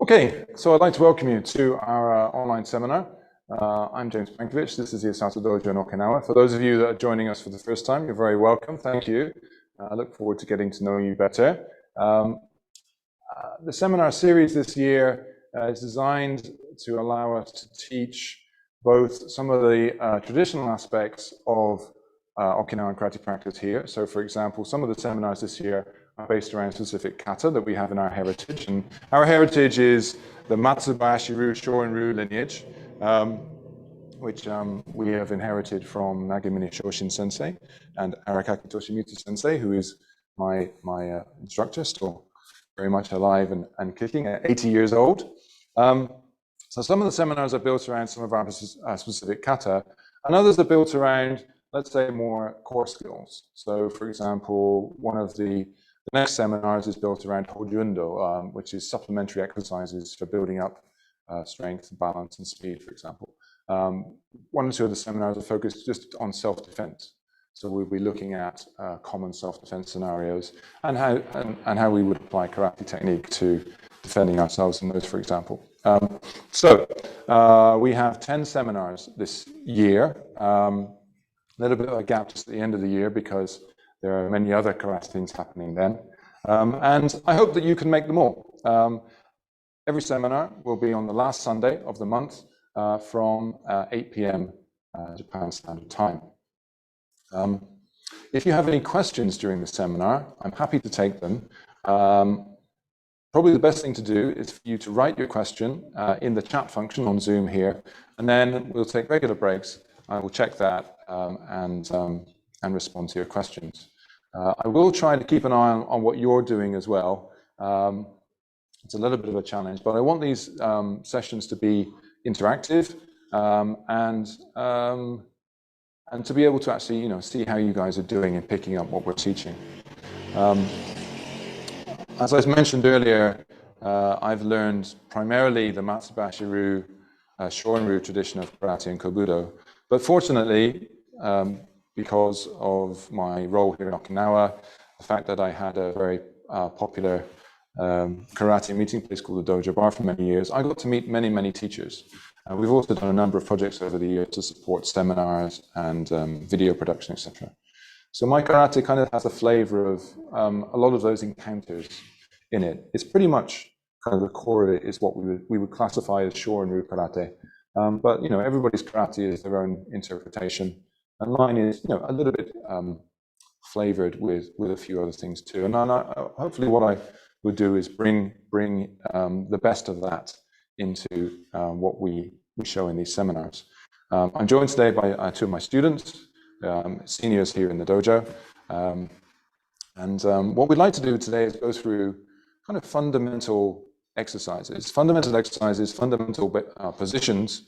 Okay, so I'd like to welcome you to our online seminar. I'm James Pankovic. This is the AsatoDojo in Okinawa. For those of you that are joining us for the first time, you're very welcome. Thank you. I look forward to getting to know you better. The seminar series this year is designed to allow us to teach both some of the traditional aspects of Okinawan karate practice here. So, for example, some of the seminars this year are based around specific kata that we have in our heritage. And our heritage is the Matsubashi-ryu, Shorin-ryu lineage, which we have inherited from Nagamine Shoshin Sensei and Arakaki Toshimitsu Sensei, who is my instructor, still very much alive and kicking at 80 years old. So some of the seminars are built around some of our specific kata, and others are built around, let's say, more core skills. So, for example, one of the next seminars is built around Hojundo, which is supplementary exercises for building up strength, balance, and speed, for example. One or two of the seminars are focused just on self-defense. So we'll be looking at common self-defense scenarios and how we would apply karate technique to defending ourselves in those, for example. So we have 10 seminars this year. A little bit of a gap just at the end of the year because there are many other karate things happening then. And I hope that you can make them all. Every seminar will be on the last Sunday of the month from 8 p.m. Japan Standard Time. If you have any questions during the seminar, I'm happy to take them. Probably the best thing to do is for you to write your question in the chat function on Zoom here, and then we'll take regular breaks. I will check that and respond to your questions. I will try to keep an eye on what you're doing as well. It's a little bit of a challenge, but I want these sessions to be interactive and to be able to actually, see how you guys are doing in picking up what we're teaching. As I mentioned earlier, I've learned primarily the Matsubashi-ryu, Shorin-ryu tradition of karate and kobudo, but fortunately, because of my role here in Okinawa, the fact that I had a very popular karate meeting place called the Dojo Bar for many years, I got to meet many, many teachers. We've also done a number of projects over the years to support seminars and video production, etc. So my karate kind of has a flavor of a lot of those encounters in it. It's pretty much kind of the core of it is what we would classify as Shorin-ryu karate. But everybody's karate is their own interpretation, and mine is a little bit flavored with a few other things too. And hopefully what I would do is bring the best of that into what we show in these seminars. I'm joined today by two of my students, seniors here in the dojo. And what we'd like to do today is go through kind of fundamental exercises, fundamental positions.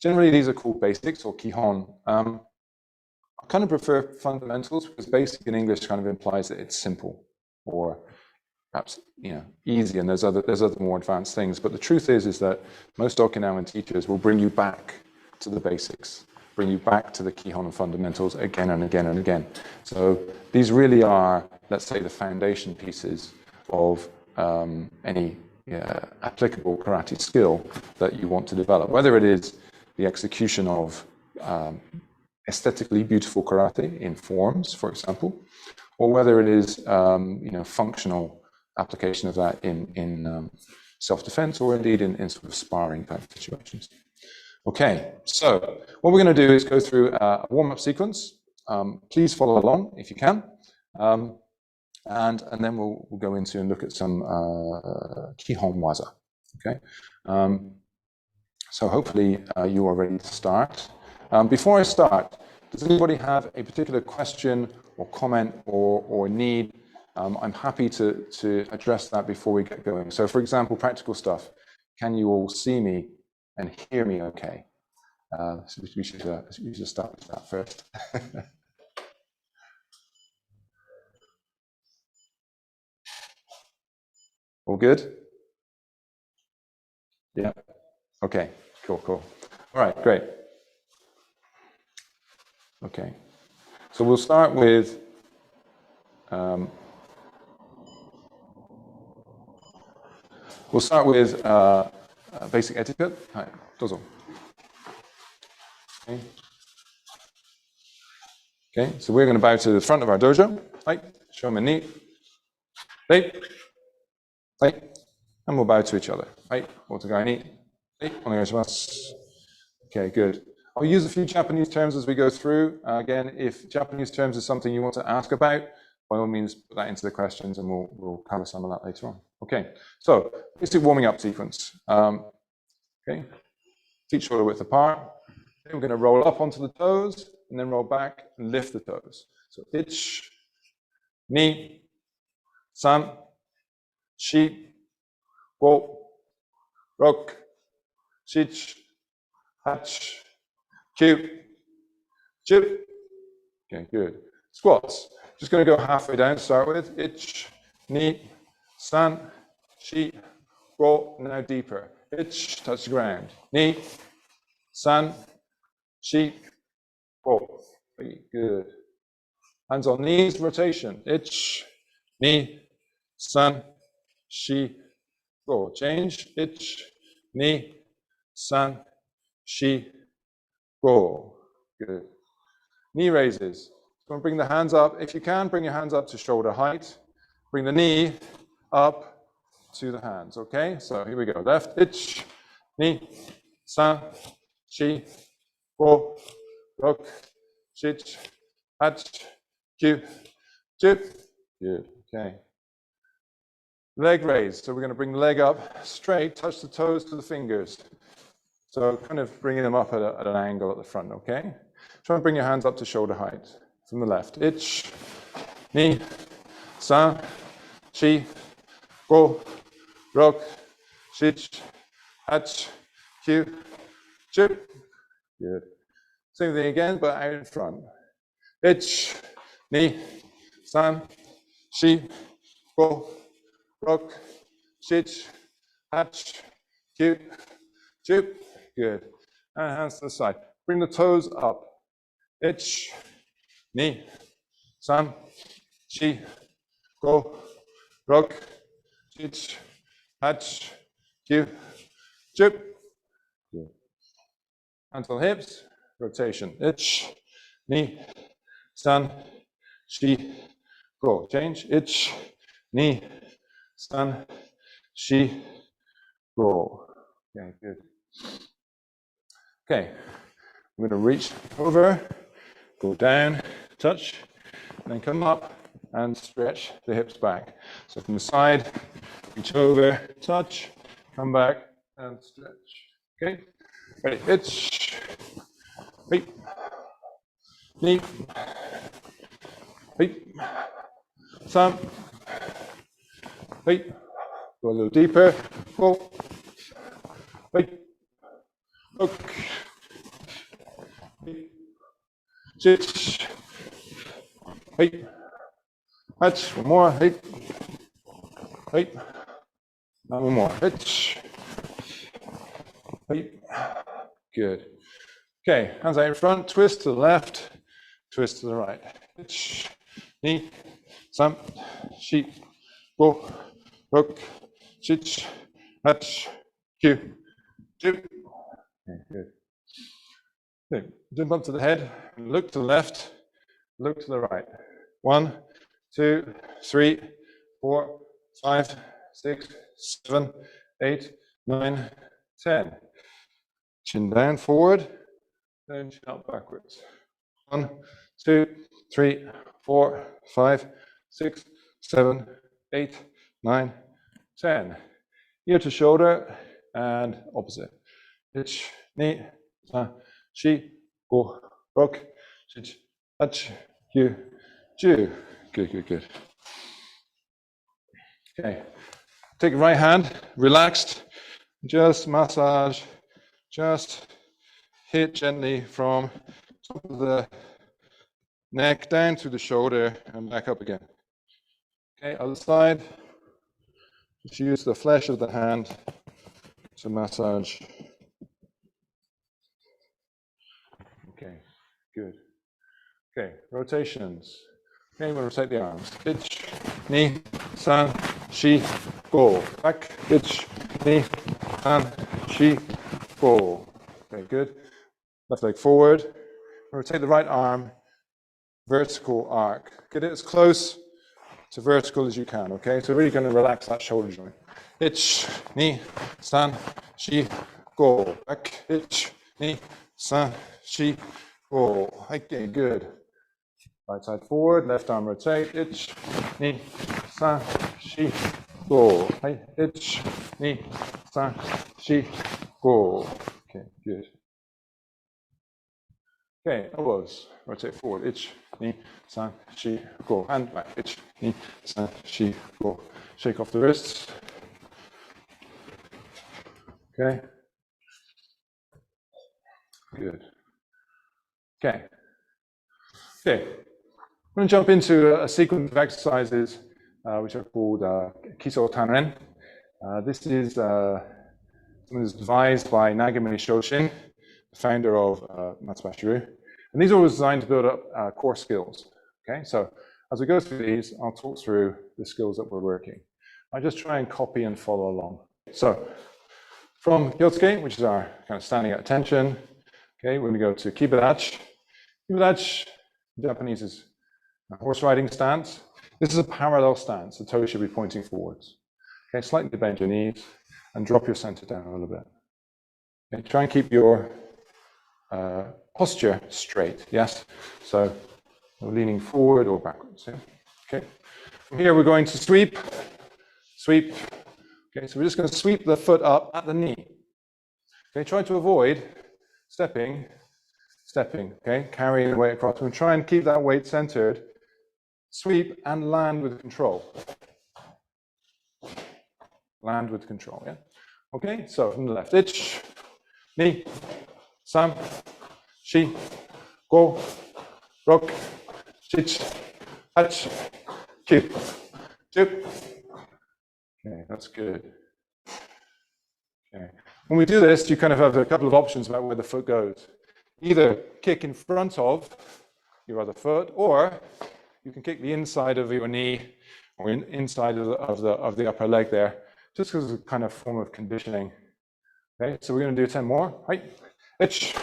Generally, these are called basics or kihon. I kind of prefer fundamentals because basic in English kind of implies that it's simple or perhaps easy, and there's other more advanced things. But the truth is that most Okinawan teachers will bring you back to the basics, bring you back to the kihon and fundamentals again and again and again. So these really are, let's say, the foundation pieces of any applicable karate skill that you want to develop, whether it is the execution of aesthetically beautiful karate in forms, for example, or whether it is functional application of that in self-defense or indeed in sort of sparring type situations. Okay, so what we're going to do is go through a warm-up sequence. Please follow along if you can, and then we'll go into and look at some kihon waza. Okay, so hopefully you are ready to start. Before I start, does anybody have a particular question or comment or need? I'm happy to address that before we get going. So, for example, practical stuff. Can you all see me and hear me okay? So we should start with that first. All good? Yeah. Okay. Cool. All right. Great. Okay. So we'll start with we'll start with basic etiquette. Hi, dozo. Okay, so we're going to bow to the front of our dojo. Hi, shomen ni. Hey, hey, and we'll bow to each other. Hi, otogai ni. Hey, onegaishimasu. Okay, good. I'll use a few Japanese terms as we go through. Again, if Japanese terms is something you want to ask about, by all means, put that into the questions and we'll cover some of that later on. Okay, so basic warming up sequence. Okay, feet shoulder width apart. Then we're going to roll up onto the toes and then roll back and lift the toes. So ich, ni, san, shi, go, rok, shich, hach, kyu, chip. Okay, good. Squats. Just going to go halfway down to start with. Ich, ni, san, shi, go. Now deeper. Ich, touch the ground. Ni, san, shi, go. Very good. Hands on knees, rotation. Ich, ni, san, shi, go. Change. Ich, ni, san, shi, go. Good. Knee raises. So bring the hands up. If you can, bring your hands up to shoulder height. Bring the knee up to the hands, okay? So here we go. Left, ich, ni, san, shi, go, rok, shich, hach, kyu, chip. Good, okay. Leg raise. So we're going to bring the leg up straight, touch the toes to the fingers. So kind of bringing them up at an angle at the front, okay? Try and bring your hands up to shoulder height from the left. Ich, ni, san, shi, go, rok, shich, hach, kyu, chip. Good. Same thing again, but out in front. Ich, ni, san, shi, go, rok, shich, hach, kyu, chip. Good. And hands to the side. Bring the toes up. Ich, ni, san, shi, go, rok, shich, hach, kyu, chip. Good. Hands on hips. Rotation. Ich, ni, san, shi, go. Change. Ich, ni, san, shi, go. Okay, good. Okay, I'm going to reach over, go down, touch, then come up and stretch the hips back. So from the side, reach over, touch, come back and stretch. Okay, ready, ich, hey, ni, hey, san, hey, go a little deeper, go, hey, look, hey, sit, hey, that's one more, hey, hey, and one more, hitch, hey, good. Okay, hands out in front, twist to the left, twist to the right. Hitch, ni, san, shi, go, rok, shich, hach, kyu, jip. Okay, good. Okay, jump up to the head, look to the left, look to the right. 1, 2, 3, 4, 5, 6, 7, 8, 9, 10. Chin down forward, then chin up backwards. 1, 2, 3, 4, 5, 6, 7, 8, 9, 10. Ear to shoulder and opposite. Ich, ni, san, shi, go, rok, shich, hach, kyu, ju. Good, good, good. Okay. Take your right hand, relaxed, just massage, just hit gently from top of the neck down to the shoulder and back up again. Okay, other side. Just use the flesh of the hand to massage. Okay, good. Okay, rotations. Okay, we'll rotate the arms. Ich, ni, san, shi, go. Back, ich, knee, san, shi, go. Okay, good. Left leg forward. Rotate the right arm, vertical arc. Get it as close to vertical as you can, okay? So really going to relax that shoulder joint. Ich, ni, san, shi, go. Back, ich, ni, san, shi, go. Okay, good. Right side forward, left arm rotate. Ich, ni, san, shi, go. Ich, ni, san, shi, go. Okay, good. Okay, elbows, rotate forward. Ich, ni, san, shi, go. Hand back. Ich, ni, san, shi, go. Shake off the wrists. Okay. Good. Okay. Okay. I'm going to jump into a sequence of exercises which are called Kiso Tanren. This is something that's devised by Nagamine Shoshin, the founder of Matsubashiru. And these are all designed to build up core skills. Okay, so as we go through these, I'll talk through the skills that we're working. I just try and copy and follow along. So from Gyotsuke, which is our kind of standing at attention, okay, we're going to go to Kibadachi. Kibadachi, in Japanese, is a horse riding stance. This is a parallel stance. The toes should be pointing forwards. Okay, slightly bend your knees and drop your center down a little bit. Okay, try and keep your posture straight, yes? So we're leaning forward or backwards, yeah? Okay. From here, we're going to sweep, sweep. Okay, so we're just going to sweep the foot up at the knee. Okay, try to avoid stepping, okay, carrying the weight across. We'll try and keep that weight centered, sweep and land with control. Land with control, yeah? Okay, so from the left, ich, ni, san, shi, go, rok, chich, hach, kyu, jup. Okay, that's good. Okay. When we do this, you kind of have a couple of options about where the foot goes. Either kick in front of your other foot, or you can kick the inside of your knee or inside of the upper leg there, just as a kind of form of conditioning. Okay, so we're going to do 10 more. Right, ich,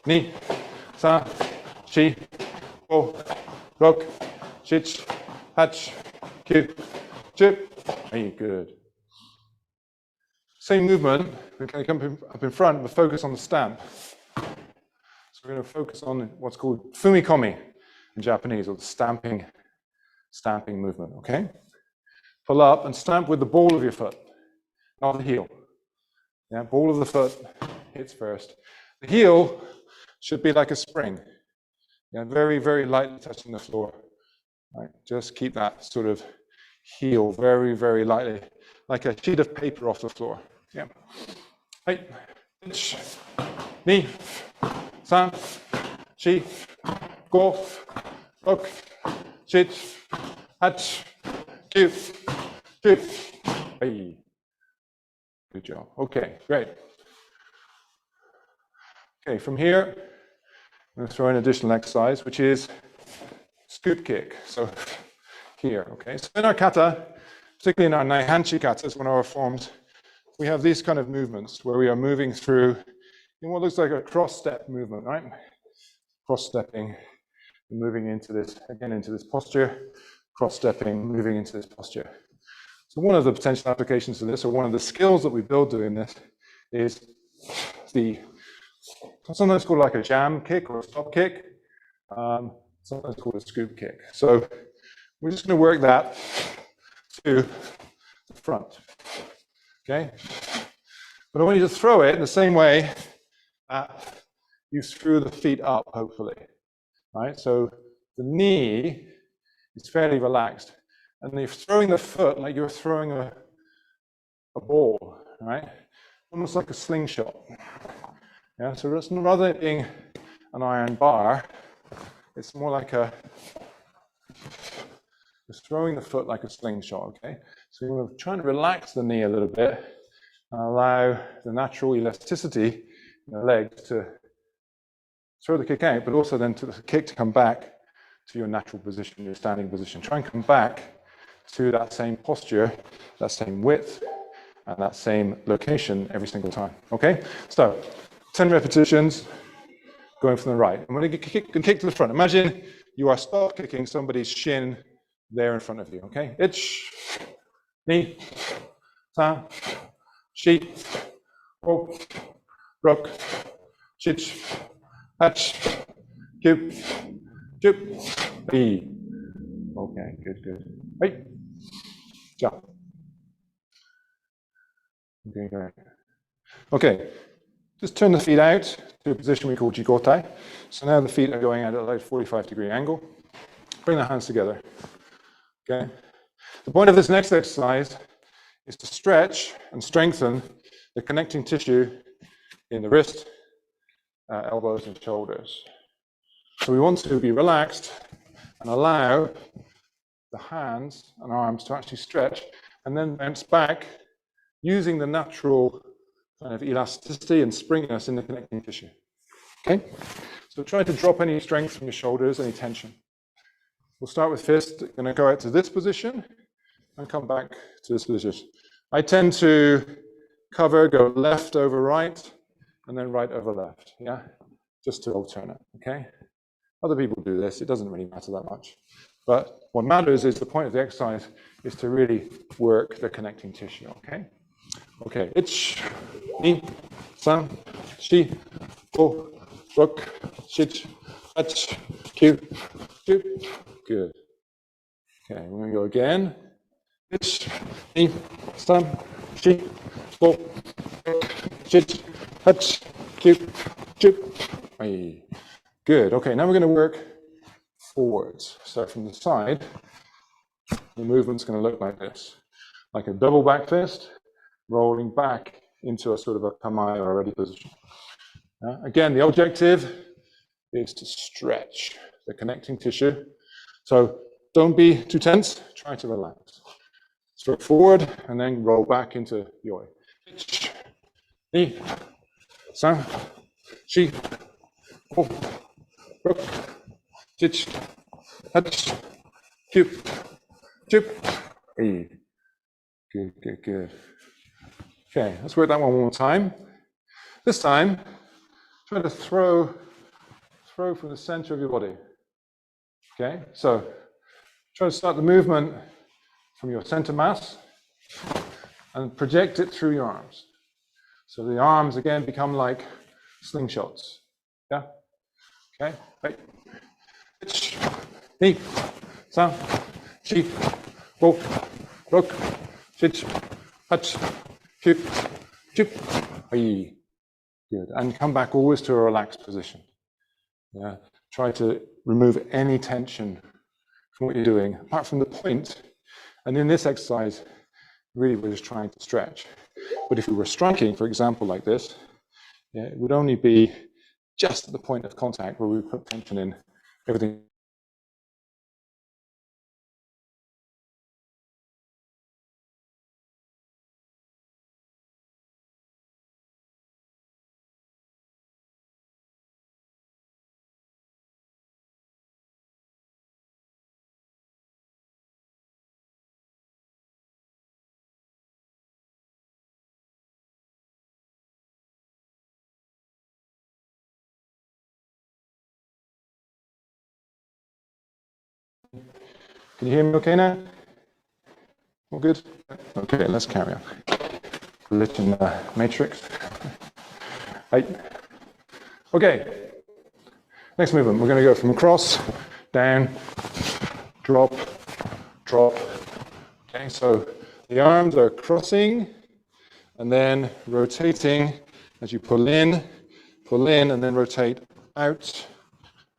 ni, san, shi, go, rok, chich, hach, kyu, jup. Hey, good. Same movement, we're going to come up in front, but focus on the stamp. So we're going to focus on what's called fumikomi in Japanese, or the stamping movement, okay? Pull up and stamp with the ball of your foot, not the heel. Yeah, ball of the foot hits first. The heel should be like a spring. Yeah, very, very lightly touching the floor. Right? Just keep that sort of heel very, very lightly, like a sheet of paper off the floor. Yeah. Right. Ich, ni, san, shi, go, rok, chich, hach, kyu, jup. Hey. Good job. Okay, great. Okay, from here, I'm going to throw in an additional exercise, which is scoop kick. So here, okay. So in our kata, particularly in our Naihanchi katas, one of our forms, we have these kind of movements where we are moving through in what looks like a cross-step movement, right? Cross-stepping, moving into this, again, into this posture, cross-stepping, moving into this posture. So one of the potential applications of this, or one of the skills that we build doing this, is the, sometimes called like a jam kick or a stop kick, sometimes called a scoop kick. So we're just going to work that to the front, okay? But I want you to throw it in the same way that you threw the feet up, hopefully, right? So the knee is fairly relaxed, and you're throwing the foot like you're throwing a ball, right? Almost like a slingshot. Yeah, so it's rather than being an iron bar, it's more like just throwing the foot like a slingshot, okay? So you're going to try and relax the knee a little bit and allow the natural elasticity in the legs to throw the kick out, but also then to the kick to come back to your natural position, your standing position. Try and come back to that same posture, that same width, and that same location every single time. Okay, so 10 repetitions going from the right. I'm going to kick to the front. Imagine you are stop kicking somebody's shin there in front of you. Okay, ich, ni, sa, shi, ho, rock, chich, hach, cube, chup, e. Okay, good. Hey, jump. Okay, great. Okay, just turn the feet out to a position we call jigotai. So now the feet are going out at a 45-degree angle. Bring the hands together. Okay. The point of this next exercise is to stretch and strengthen the connecting tissue in the wrist, elbows, and shoulders. So we want to be relaxed and allow the hands and arms to actually stretch and then bounce back using the natural kind of elasticity and springiness in the connecting tissue. Okay? So try to drop any strength from your shoulders, any tension. We'll start with fist. Going to go out to this position and come back to this position. I tend to go left over right, and then right over left, yeah? Just to alternate, okay? Other people do this. It doesn't really matter that much. But what matters is the point of the exercise is to really work the connecting tissue, okay? Okay, ich, ni, san, shi, ho, rok, shich, hach, kyu, chup. Good. Okay, we're going to go again. Ich, ni, san, shi, ho, rok, shich, hach, kyu, chup. Good. Okay, now we're going to work forwards. So from the side, the movement's going to look like this, like a double back fist, rolling back into a sort of a kamai or a ready position. Again, the objective is to stretch the connecting tissue. So don't be too tense, try to relax. Stroke forward and then roll back into yoi. Ni, san, shi, ho, rok, chich, hach, kyu, chup. Good. Okay, let's work that one more time. This time, try to throw from the center of your body. Okay, so try to start the movement from your center mass and project it through your arms. So the arms again become like slingshots. Yeah? Okay, right. Ni, san, shi, ho, rok, shich, hach, kyu, chup. Good. And come back always to a relaxed position. Yeah. Try to remove any tension from what you're doing, apart from the point. And in this exercise, really we're just trying to stretch. But if we were striking, for example, like this, yeah, it would only be just at the point of contact where we put tension in, everything. Can you hear me okay now? All good? Okay, let's carry on. Glitch in the matrix. Right. Okay, next movement, we're going to go from cross, down, drop, drop. Okay, so the arms are crossing and then rotating as you pull in, and then rotate out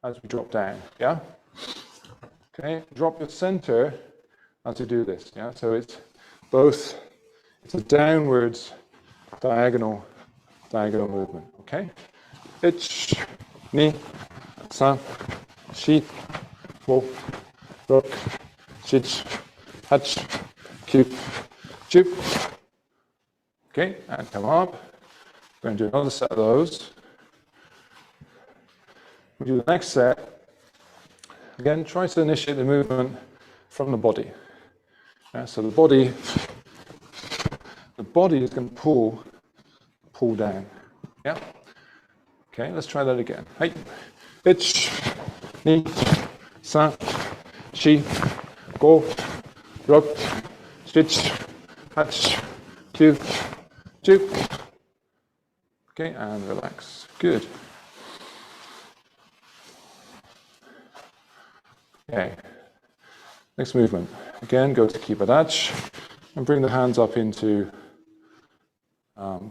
as we drop down, yeah? Okay, drop your center as you do this, yeah? So it's a downwards diagonal movement, okay? Ich, ni, san, shi, ho, rok, shich, hach, kyu, chup. Okay, and come up. We're going to do another set of those. We do the next set. Again, try to initiate the movement from the body. So the the body is going to pull down. Yeah? Okay, let's try that again. Hey, ich, ni, sa, shi, go, rok, stitch, hatch, cue, juke. Okay, and relax. Good. Okay. Next movement. Again, go to kibadachi and bring the hands up into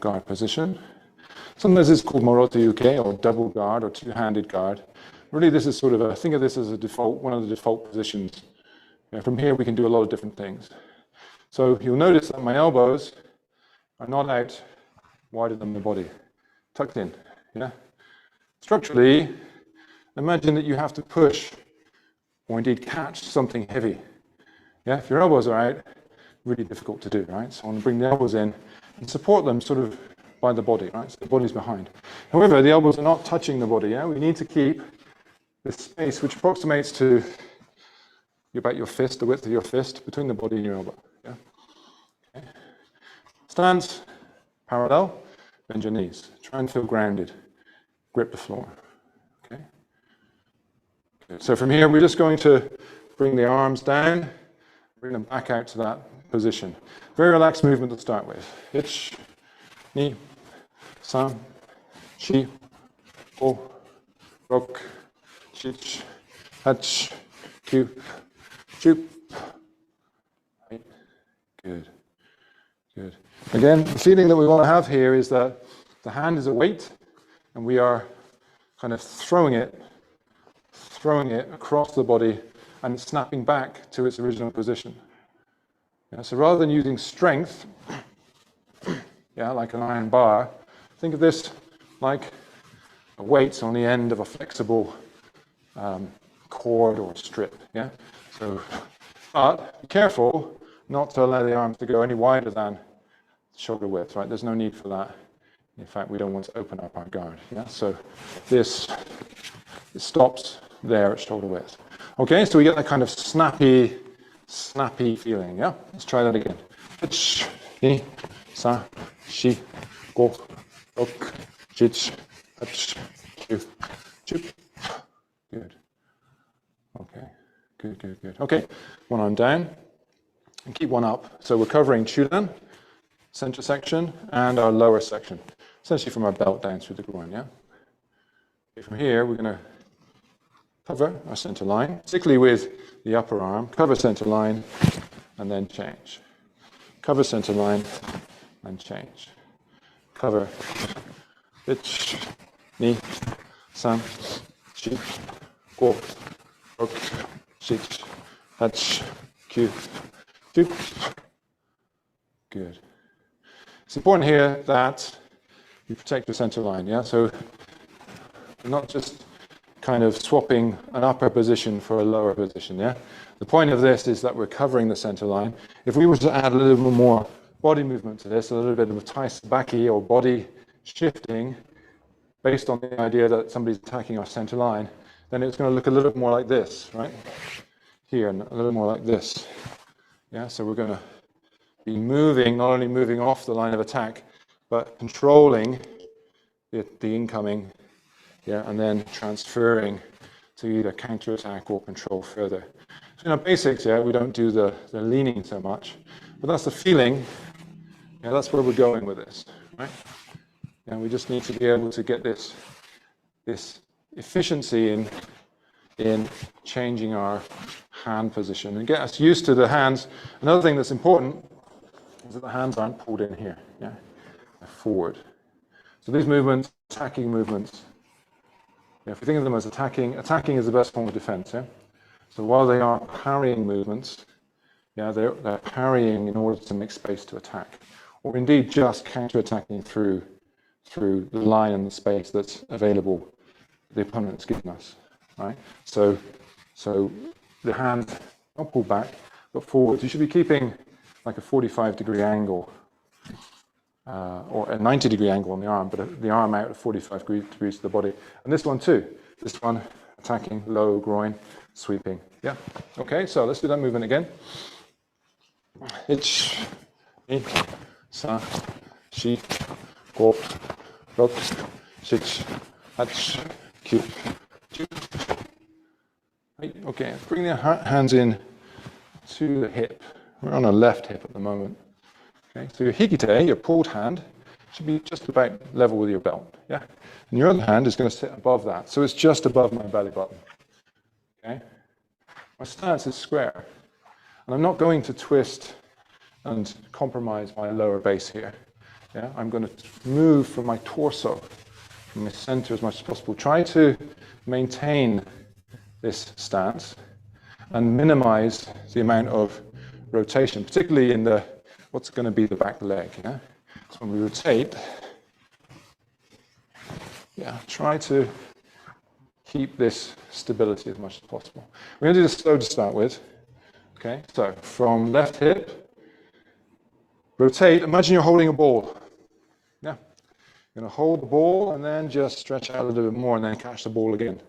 guard position. Sometimes it's called moroto yuke, or double guard, or two-handed guard. Really, this is sort of think of this as a default, one of the default positions. From here, we can do a lot of different things. So you'll notice that my elbows are not out wider than the body, tucked in. Yeah. Structurally, imagine that you have to push, or indeed catch something heavy. Yeah. If your elbows are out, really difficult to do, right? So I want to bring the elbows in and support them sort of by the body, right? So the body's behind. However, the elbows are not touching the body, yeah? We need to keep this space which approximates to about your fist, the width of your fist, between the body and your elbow, yeah? Okay. Stance, parallel, bend your knees. Try and feel grounded. Grip the floor, okay? Good. So from here, we're just going to bring the arms down, bring them back out to that position. Very relaxed movement to start with. Ich, ni, san, shi, go, rok, shich, hach, kyu, chup. Right. Good, good. Again, the feeling that we want to have here is that the hand is a weight, and we are kind of throwing it across the body, and it's snapping back to its original position. Yeah, so rather than using strength, yeah, like an iron bar, think of this like a weight on the end of a flexible cord or strip. Yeah. So, but be careful not to allow the arms to go any wider than shoulder width. Right. There's no need for that. In fact, we don't want to open up our guard. Yeah. So this it stops there at shoulder width. Okay. So we get that kind of snappy feeling. Yeah. Let's try that again. Ich, ni, sa, shi, go, rok, shich, hach, kyu, chup. Good. Okay. Good. Okay. One arm down and keep one up. So we're covering chudan, center section, and our lower section, essentially from our belt down through the groin. Yeah. Okay, from here, we're going to cover our center line, particularly with the upper arm. Cover center line, and then change. Cover center line, and change. Cover. Ich, ni, san, shi, go, rok, shich, hach, kyu, chup. Good. It's important here that you protect your center line, yeah? So you're not just kind of swapping an upper position for a lower position, yeah? The point of this is that we're covering the center line. If we were to add a little bit more body movement to this, a little bit of a taisabaki or body shifting, based on the idea that somebody's attacking our center line, then it's going to look a little bit more like this, right? Here, and a little more like this. Yeah, so we're going to be moving, not only moving off the line of attack, but controlling the incoming, yeah, and then transferring to either counterattack or control further. So in our basics, yeah, we don't do the leaning so much, but that's the feeling. Yeah, that's where we're going with this, right? And we just need to be able to get this efficiency in changing our hand position and get us used to the hands. Another thing that's important is that the hands aren't pulled in here, yeah, they're forward. So these movements, attacking movements, yeah, if we think of them as attacking is the best form of defense, yeah? So while they are parrying movements, yeah, they're parrying in order to make space to attack, or indeed just counter-attacking through the line and the space that's available the opponent's given us, right? So the hand not pulled back, but forward. You should be keeping like a 45-degree angle or a 90-degree angle on the arm, but the arm out at 45 degrees to the body. And this one too. This one attacking, low groin, sweeping. Yeah. Okay, so let's do that movement again. Ich, ni, sa, shi, go, rok, shich, hach, kyu, chu. Right, okay, bring the hands in to the hip. We're on our left hip at the moment. Okay, so your hikite, your pulled hand, should be just about level with your belt. Yeah, and your other hand is going to sit above that, so it's just above my belly button. Okay, my stance is square, and I'm not going to twist and compromise my lower base here. Yeah, I'm going to move from my torso, from my center as much as possible. Try to maintain this stance and minimize the amount of rotation, particularly in the what's going to be the back leg. Yeah? So when we rotate, try to keep this stability as much as possible. We're going to do this slow to start with. Okay, so from left hip, rotate. Imagine you're holding a ball. Yeah, you're going to hold the ball and then just stretch out a little bit more and then catch the ball again.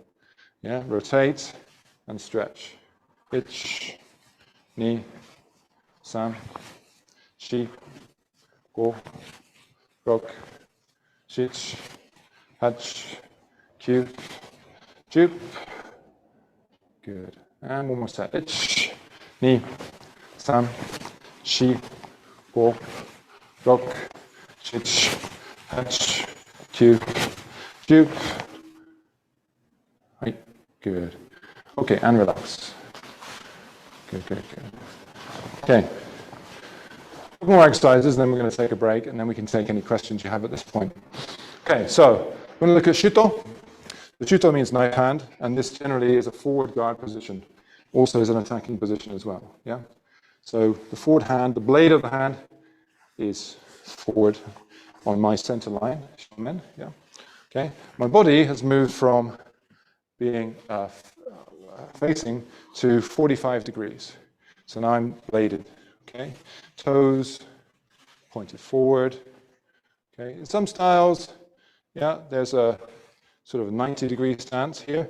Yeah, rotate and stretch. Ich, ni, san, shi, go, rok, shich, hach, kyu, jup. Good. And one more set. Ich, ni, san, shi, go, rok, shich, hach, kyu, jup. Right. Good. Okay, and relax. Good, good, good. Okay. More exercises, then we're going to take a break, and then we can take any questions you have at this point. Okay, so we're going to look at shuto. The shuto means knife hand, and this generally is a forward guard position. Also is an attacking position as well. Yeah. So the forward hand, the blade of the hand, is forward on my center line. Yeah. Okay. My body has moved from being facing to 45 degrees. So now I'm bladed, okay? Toes pointed forward, okay? In some styles, there's a sort of 90-degree stance here,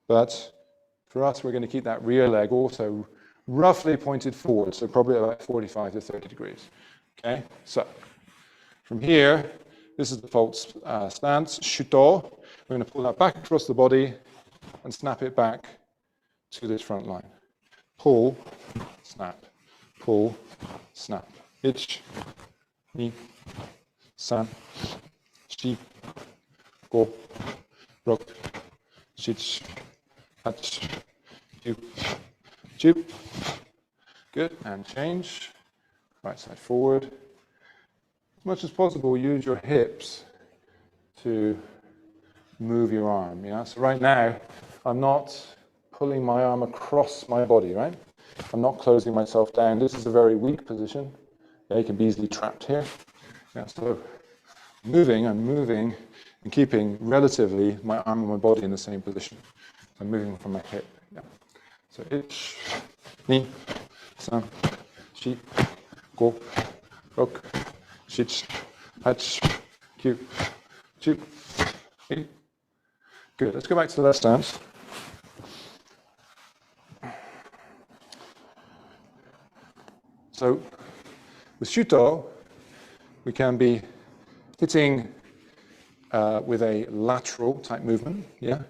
but for us, we're going to keep that rear leg also roughly pointed forward, so probably about 45 to 30 degrees, okay? So from here, this is the default stance, shuto. We're going to pull that back across the body and snap it back to this front line. Pull, snap, pull, snap. Ich, ni, san, shi, go, rok, shich, hach, jup, jup. Good, and change. Right side forward. As much as possible, use your hips to move your arm. Yeah? So right now, I'm not pulling my arm across my body, right? I'm not closing myself down. This is a very weak position. Yeah, you can be easily trapped here. Yeah, so I'm moving and keeping relatively my arm and my body in the same position. So I'm moving from my hip. Yeah. So ich, ni, san, shi, go, rok, shich, hach, kyu, chu, ni. Good. Let's go back to the left stance. So with shuto, we can be hitting with a lateral type movement, yeah?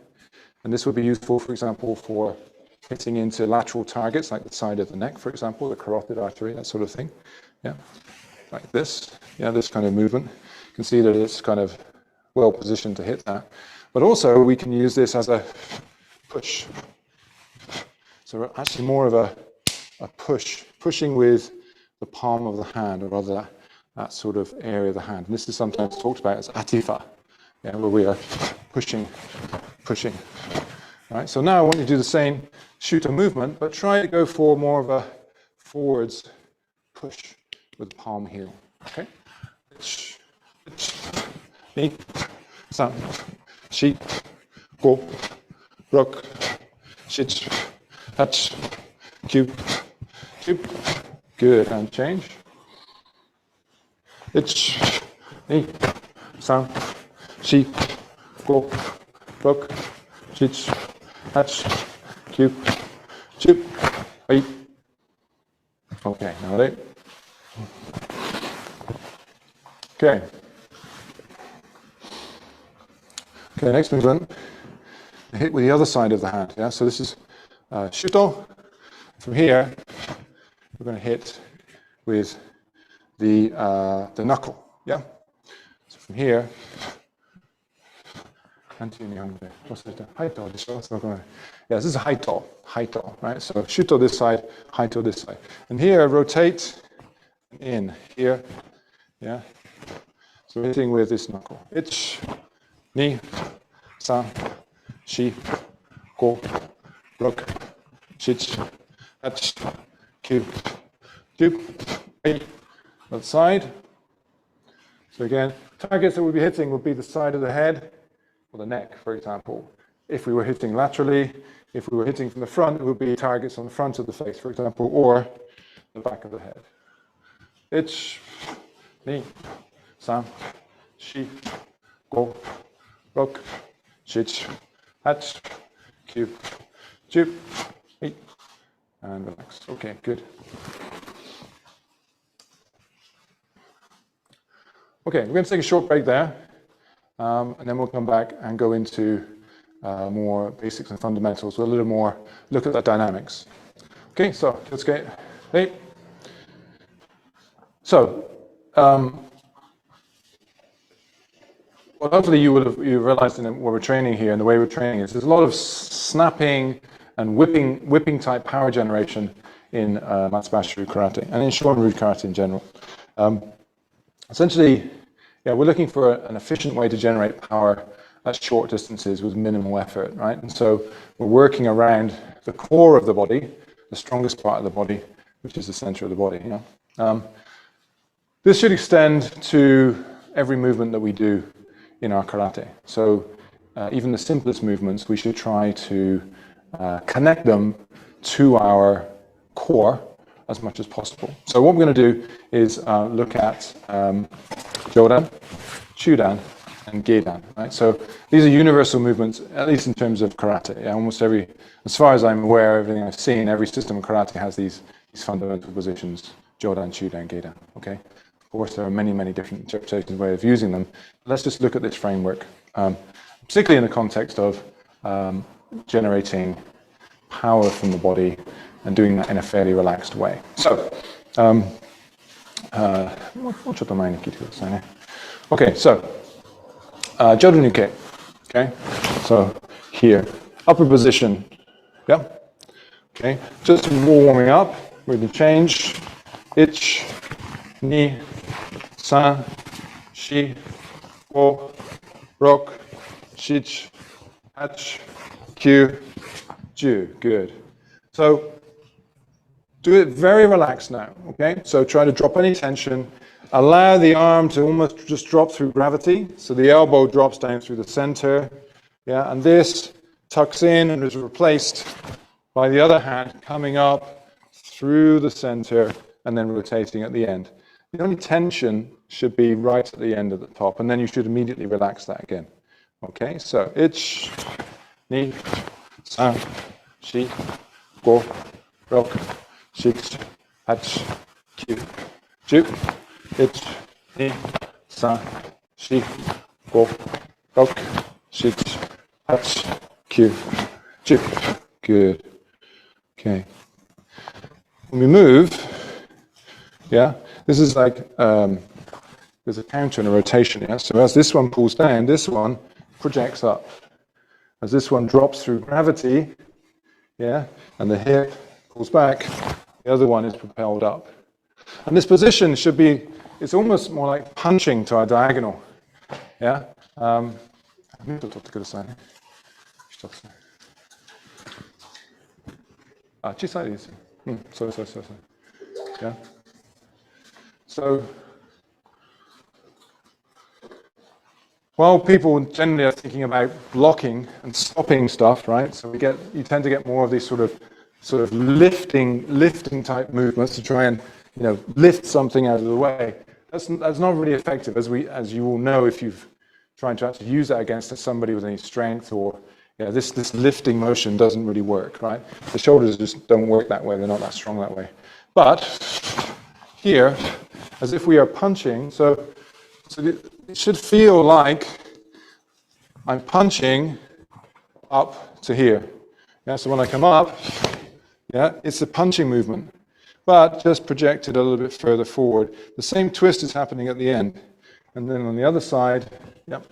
And this would be useful, for example, for hitting into lateral targets, like the side of the neck, for example, the carotid artery, that sort of thing, yeah? Like this, yeah, this kind of movement. You can see that it's kind of well positioned to hit that. But also, we can use this as a push. So actually more of a push, pushing with the palm of the hand, or rather that sort of area of the hand. And this is sometimes talked about as atifa, yeah, where we are pushing. Right, so now I want you to do the same shuto movement, but try to go for more of a forwards push with the palm heel. Okay? Ni, san, shi, go, rok, shich, hach, kyu, jup. Good, and change. Ich, ni, san, shi, go, rok, shich, hach, kyu, jup, eight. Okay, now wait. Okay. Okay, next movement. Hit with the other side of the hand. Yeah, so this is shuto. From here, we're going to hit with the knuckle. Yeah. So from here. Yeah, this is haito, right? So shuto this side, haito this side. And here, rotate in, here, yeah? So hitting with this knuckle. Ich, ni, san, shi, go, rok, shich, hach, kyu, ju, ei. That side. So again, targets that we'll be hitting would be the side of the head, or the neck, for example. If we were hitting laterally, if we were hitting from the front, it would be targets on the front of the face, for example, or the back of the head. Ich, ni, san, shi, go, rok, shich, hach, kyu, ju, ei, and relax. Okay, good. Okay, we're going to take a short break there. And then we'll come back and go into more basics and fundamentals with a little more look at the dynamics. Okay, so let's get hey. So, well, hopefully you realized in what we're training here and the way we're training is there's a lot of snapping and whipping type power generation in Matsubashiru karate and in Shorin karate in general. Essentially. Yeah, we're looking for an efficient way to generate power at short distances with minimal effort, right? And so we're working around the core of the body, the strongest part of the body, which is the center of the body. You know? This should extend to every movement that we do in our karate. So even the simplest movements, we should try to connect them to our core as much as possible. So what we're going to do is look at Jodan, Chudan, and Geidan. Right? So these are universal movements, at least in terms of karate. Yeah, almost every, as far as I'm aware, everything I've seen, every system of karate has these fundamental positions: Jodan, Chudan, Geidan. Okay. Of course, there are many, many different interpretations and ways of using them. Let's just look at this framework, particularly in the context of generating power from the body and doing that in a fairly relaxed way. So. Okay, so Jodonuke. Okay, so here, upper position. Yeah. Okay, just warming up. We're going to change. Ich, ni, san, shi, go, rok, shich, hach, kyu, ju. Good. So. Do it very relaxed now, okay? So try to drop any tension. Allow the arm to almost just drop through gravity. So the elbow drops down through the center, yeah? And this tucks in and is replaced by the other hand coming up through the center and then rotating at the end. The only tension should be right at the end at the top, and then you should immediately relax that again. Okay, so ich, ni, san, shi, go, rok, shich, hach, kyu, ju, ich, ni, san, shi, go, rok, shich, hach, kyu, ju. Good. Okay. When we move, yeah, this is like there's a counter and a rotation. Yeah, so as this one pulls down, this one projects up. As this one drops through gravity, yeah, and the hip pulls back, the other one is propelled up. And this position should be, it's almost more like punching to our diagonal. Yeah. Yeah. So, while people generally are thinking about blocking and stopping stuff, right? So you tend to get more of these sort of lifting type movements to try and, you know, lift something out of the way. That's not really effective, as you all know, if you've tried to actually use that against somebody with any strength, or this lifting motion doesn't really work, right? The shoulders just don't work that way. They're not that strong that way. But here, as if we are punching, so So it should feel like I'm punching up to here. Yeah, so when I come up, yeah, it's a punching movement, but just projected a little bit further forward. The same twist is happening at the end. And then on the other side, yep,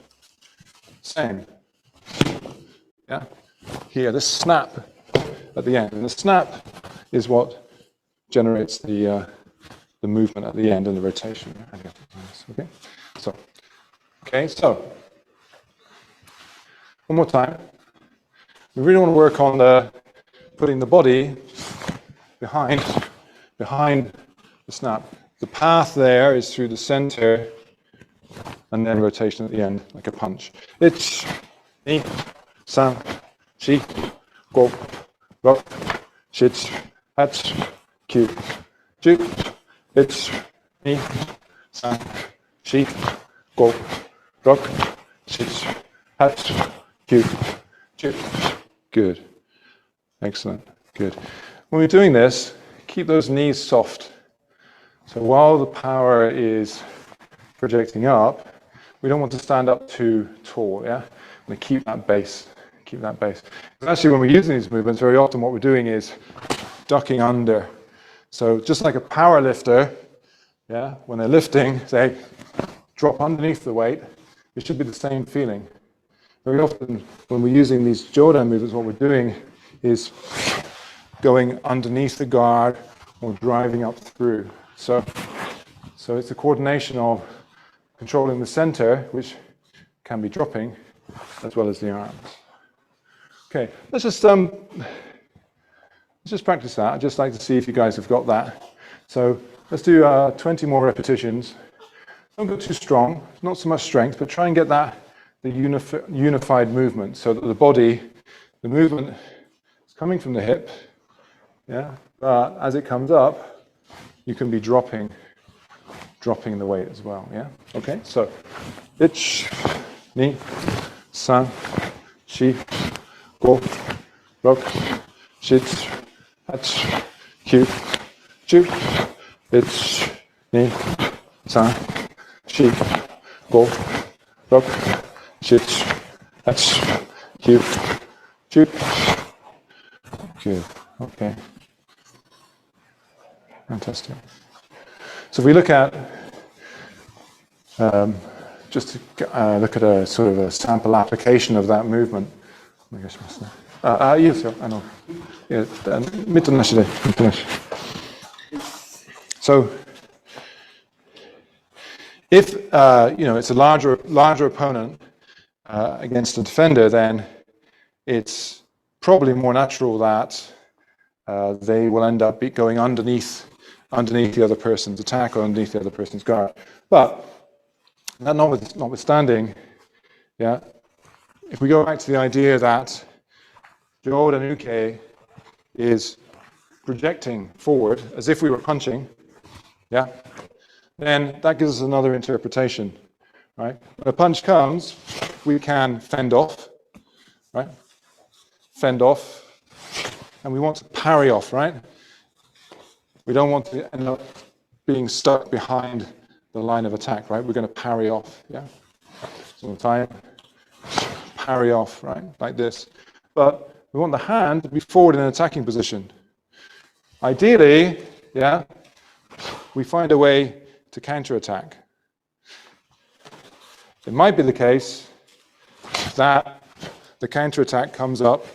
same. Yeah, here, this snap at the end. And the snap is what generates the movement at the end and the rotation. Okay, so one more time. We really want to work on putting the body behind the snap. The path there is through the center and then rotation at the end, like a punch. 1, 2, 3, 4, 5, 6, 7, 8, 9, 10. 1, 2, 3, 4, 5, 6, 7, 8, 9. Good. Excellent. Good. When we're doing this, keep those knees soft. So while the power is projecting up, we don't want to stand up too tall, yeah? We keep that base. Keep that base. And actually, when we're using these movements, very often what we're doing is ducking under. So just like a power lifter, yeah, when they're lifting, they drop underneath the weight. It should be the same feeling. Very often, when we're using these Jodan movements, what we're doing is going underneath the guard or driving up through. So it's a coordination of controlling the center, which can be dropping, as well as the arms. Okay, let's just practice that. I'd just like to see if you guys have got that. So let's do 20 more repetitions. Don't go too strong, not so much strength, but try and get the unified movement so that the movement is coming from the hip, yeah, but as it comes up, you can be dropping the weight as well, yeah? Okay, so 1, 2, 3, 4, 5, 6, 7, 8, 9, 10. 1, 2, 3, 4, 5, 6, 7, 8, 9. Good. Okay. Fantastic. So if we look at just to look at a sort of a sample application of that movement. So if it's a larger opponent against a defender, then it's probably more natural that they will end up going underneath the other person's attack or underneath the other person's guard. But that notwithstanding, yeah, if we go back to the idea that Jodan is projecting forward as if we were punching, yeah, then that gives us another interpretation, right? When a punch comes, we can fend off, right? Fend off, and we want to parry off, right? We don't want to end up being stuck behind the line of attack, right? We're going to parry off, yeah? So time, parry off, right? Like this. But we want the hand to be forward in an attacking position. Ideally, yeah, we find a way to counterattack. It might be the case that the counterattack comes up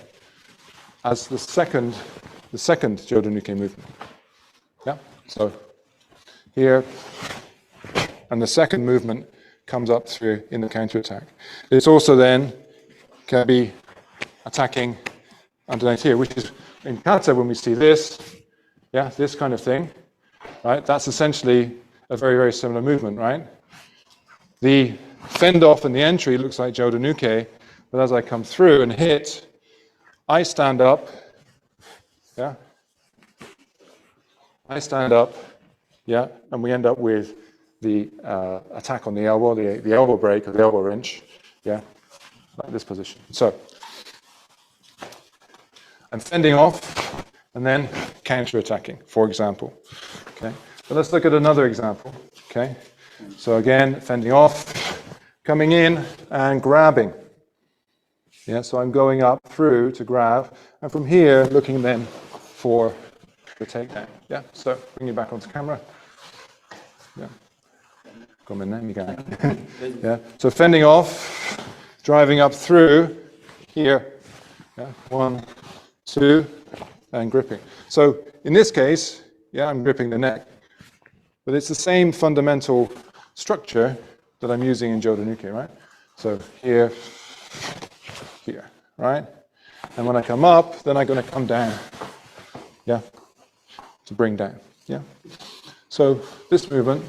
as the second Jodan movement. Yeah, so here, and the second movement comes up through in the counterattack. It's also then can be attacking underneath here, which is in kata when we see this, yeah, this kind of thing, right? That's essentially a very, very similar movement, right? The fend off and the entry looks like Jodan, but as I come through and hit, I stand up, yeah? I stand up, yeah, and we end up with the attack on the elbow, the elbow break or the elbow wrench, yeah, like this position. So I'm fending off and then counter-attacking, for example. Okay, but let's look at another example. Okay, So again, fending off, coming in and grabbing. Yeah, so I'm going up through to grab, and from here, looking then for the takedown. Yeah, so bring you back onto camera. Yeah, come in there, Miguel. Yeah, so fending off, driving up through here. Yeah, 1, 2, and gripping. So in this case, yeah, I'm gripping the neck, but it's the same fundamental structure that I'm using in Jodonuke, right? So here, here, right? And when I come up, then I'm going to come down, yeah, to bring down, yeah? So this movement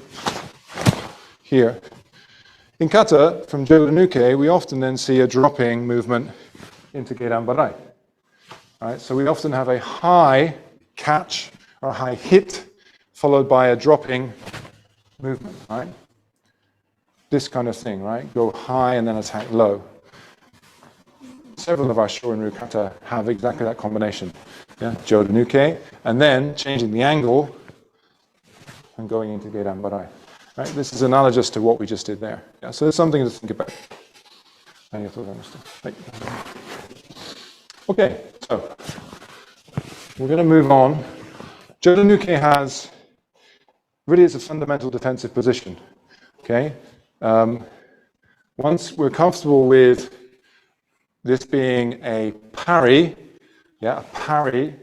here. In kata, from Jodonuke, we often then see a dropping movement into Geidan Barai. Right? So we often have a high catch or a high hit followed by a dropping movement, right? This kind of thing, right? Go high and then attack low. Several of our Shorin-ryu kata have exactly that combination. Yeah? Jodonuke, and then changing the angle and going into Geidan Barai. Right? This is analogous to what we just did there. Yeah? So there's something to think about. Okay, so we're going to move on. Jodonuke has, really it's a fundamental defensive position. Okay? Once we're comfortable with this being a parry, yeah, a parry,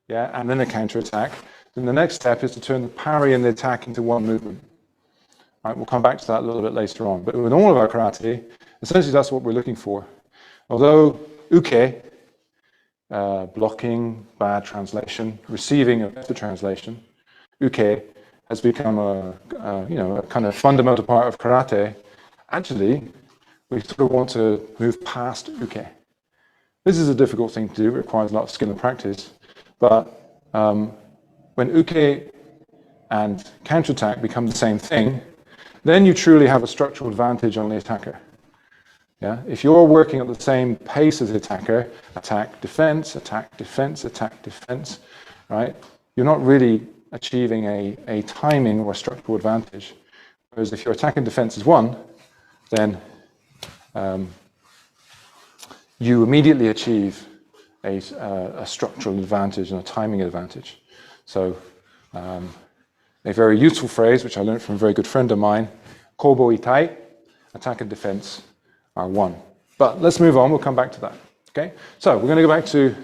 yeah, and then a counterattack, then the next step is to turn the parry and the attack into one movement. Right, we'll come back to that a little bit later on. But in all of our karate, essentially that's what we're looking for. Although uke, blocking, bad translation, receiving a better translation, uke has become a kind of fundamental part of karate. Actually, we sort of want to move past uke. This is a difficult thing to do, it requires a lot of skill and practice, but when uke and counterattack become the same thing, then you truly have a structural advantage on the attacker. Yeah? If you're working at the same pace as the attacker, attack, defense, attack, defense, attack, defense, right? You're not really achieving a timing or a structural advantage. Whereas if your attack and defense is one, then you immediately achieve a structural advantage and a timing advantage. So a very useful phrase, which I learned from a very good friend of mine, kobo itai, attack and defense are one. But let's move on, we'll come back to that. Okay? So we're going to go back to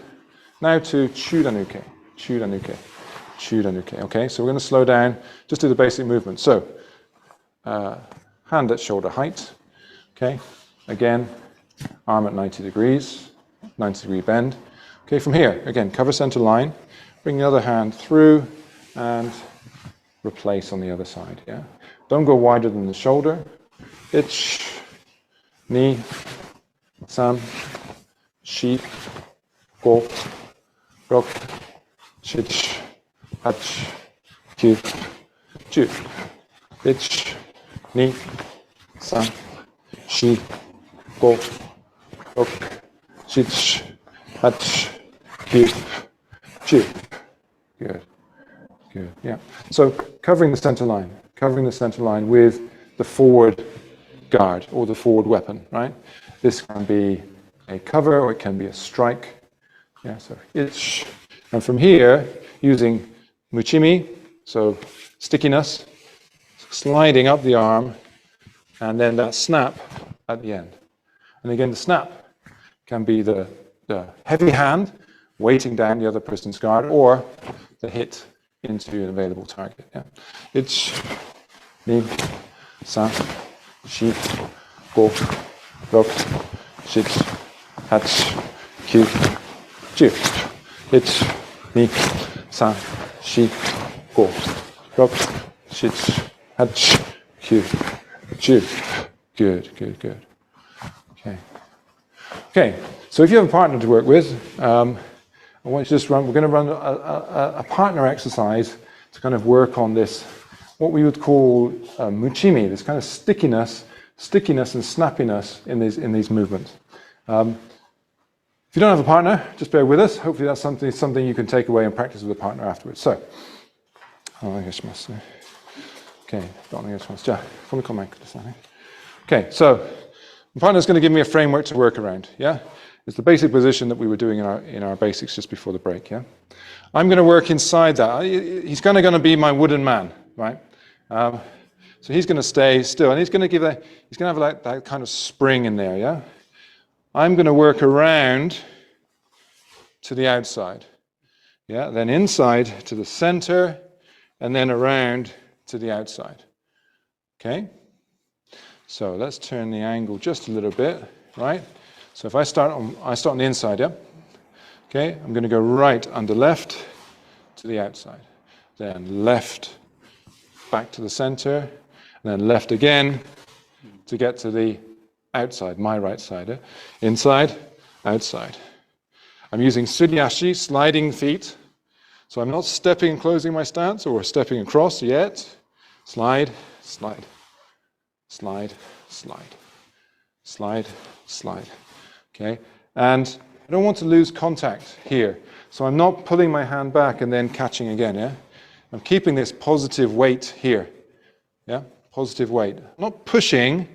Chudanuke. Chudanuke. Okay, so we're going to slow down, just do the basic movement. So hand at shoulder height. Okay, again, arm at 90 degrees, 90 degree bend. Okay, from here, again, cover center line, bring the other hand through and replace on the other side, yeah? Don't go wider than the shoulder. Ich, ni, san, shi, go, rok, shich, hach, kyu, ju. Ich, ni, san, shi, go, rok, shich, hach, kyu, ju. Good. Good. Yeah. So covering the center line with the forward guard or the forward weapon, right? This can be a cover or it can be a strike. Yeah. So ich, and from here using muchimi, so stickiness, sliding up the arm, and then that snap at the end. And again, the snap can be the heavy hand weighting down the other person's guard, or the hit into an available target. Yeah. Ich, ni, san, shi, go, rok, shich, hach, kyu, ju. Ich, ni, san, shi, go, rok, shich, hach, kyu, ju. Good, good, good. Okay. Okay, so if you have a partner to work with, I want you to just we're going to run a partner exercise to kind of work on this, what we would call muchimi, this kind of stickiness and snappiness in these movements. If you don't have a partner, just bear with us. Hopefully that's something you can take away and practice with a partner afterwards. So, Okay, okay, so my partner's going to give me a framework to work around, yeah? It's the basic position that we were doing in our basics just before the break, yeah? I'm going to work inside that. He's kind of going to be my wooden man, right? So he's going to stay still, and he's going to have like that kind of spring in there, yeah? I'm going to work around to the outside, yeah? Then inside to the center, and then around to the outside, okay? So let's turn the angle just a little bit, right? So if I start on the inside, yeah? Okay, I'm going to go right under left to the outside, then left back to the center, and then left again to get to the outside, my right side. Yeah? Inside, outside. I'm using Sunyashi, sliding feet. So I'm not stepping and closing my stance or stepping across yet. Slide, slide, slide, slide, slide, slide. Okay, and I don't want to lose contact here. So I'm not pulling my hand back and then catching again, yeah? I'm keeping this positive weight here, yeah? Positive weight. I'm not pushing,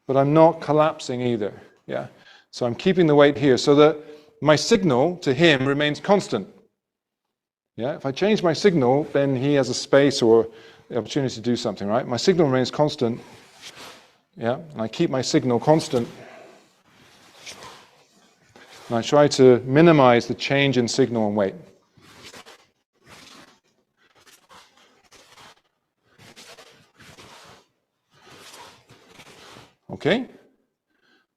but I'm not collapsing either, yeah? So I'm keeping the weight here so that my signal to him remains constant, yeah? If I change my signal, then he has a space or the opportunity to do something, right? My signal remains constant, yeah? And I keep my signal constant. And I try to minimize the change in signal and weight. Okay,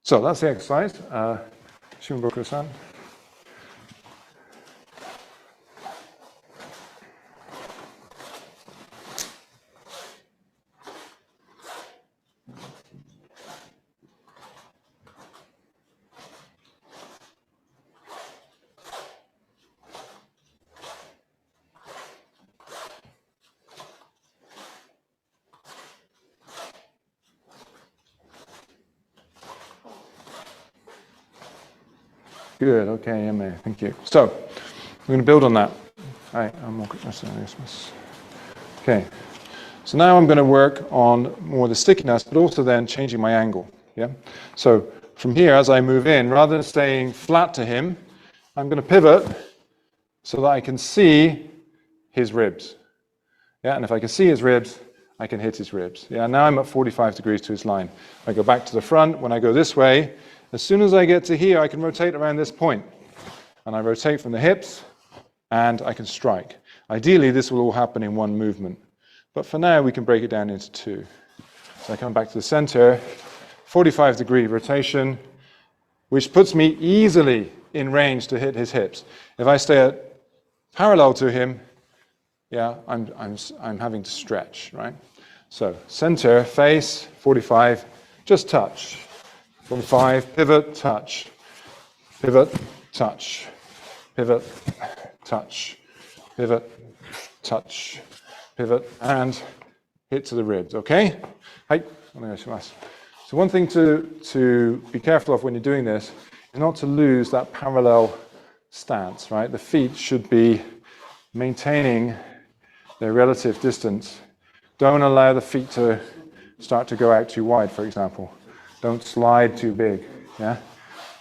so that's the exercise. Shunboku-san. Good, okay, Emma, thank you. So, we're going to build on that. Okay, so now I'm going to work on more the stickiness, but also then changing my angle. Yeah. So from here, as I move in, rather than staying flat to him, I'm going to pivot so that I can see his ribs. Yeah, and if I can see his ribs, I can hit his ribs. Yeah, now I'm at 45 degrees to his line. I go back to the front. When I go this way, as soon as I get to here, I can rotate around this point. And I rotate from the hips, and I can strike. Ideally, this will all happen in one movement. But for now, we can break it down into two. So I come back to the center, 45-degree rotation, which puts me easily in range to hit his hips. If I stay at parallel to him, yeah, I'm having to stretch, right? So center, face, 45, just touch. 45, pivot, touch, pivot, touch, pivot, touch, pivot, touch, pivot, and hit to the ribs, okay? Hi. So one thing to be careful of when you're doing this is not to lose that parallel stance, right? The feet should be maintaining their relative distance. Don't allow the feet to start to go out too wide, for example. Don't slide too big, yeah?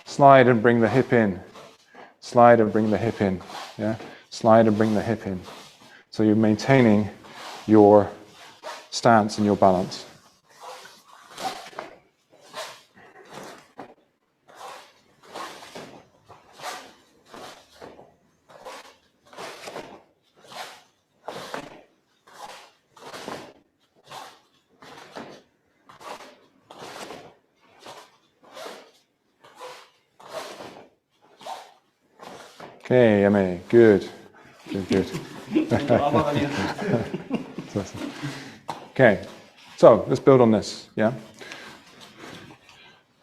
Slide and bring the hip in. Slide and bring the hip in, yeah? Slide and bring the hip in. So you're maintaining your stance and your balance. Okay, Emma, good. Good. Okay, so let's build on this, yeah?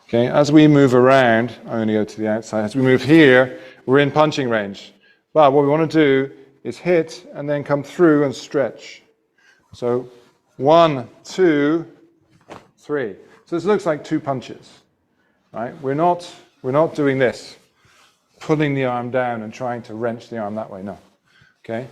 Okay, as we move around, I only go to the outside. As we move here, we're in punching range. But what we want to do is hit and then come through and stretch. So 1, 2, 3. So this looks like 2 punches, right? We're not doing this, pulling the arm down and trying to wrench the arm that way, no. Okay?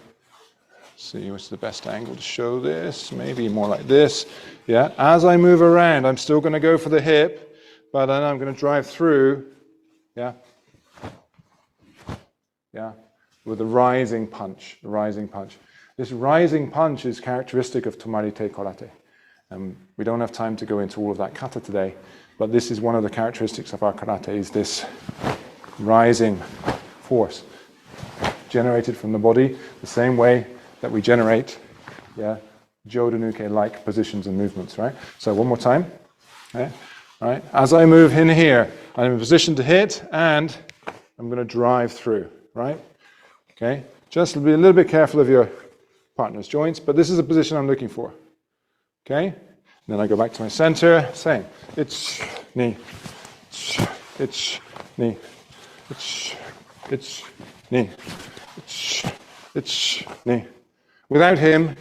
see what's the best angle to show this. Maybe more like this. Yeah. As I move around, I'm still going to go for the hip, but then I'm going to drive through. Yeah. Yeah. With the rising punch. The rising punch. This rising punch is characteristic of Tomarite Karate. We don't have time to go into all of that kata today, but this is one of the characteristics of our karate, is this rising force generated from the body, the same way that we generate, yeah, Jodonuke-like positions and movements, right? So one more time. Okay. All right. As I move in here, I'm in position to hit, and I'm going to drive through, right? Okay. Just be a little bit careful of your partner's joints, but this is the position I'm looking for. Okay. And then I go back to my center, same. It's knee, it's knee, it's knee, it's knee. Without him,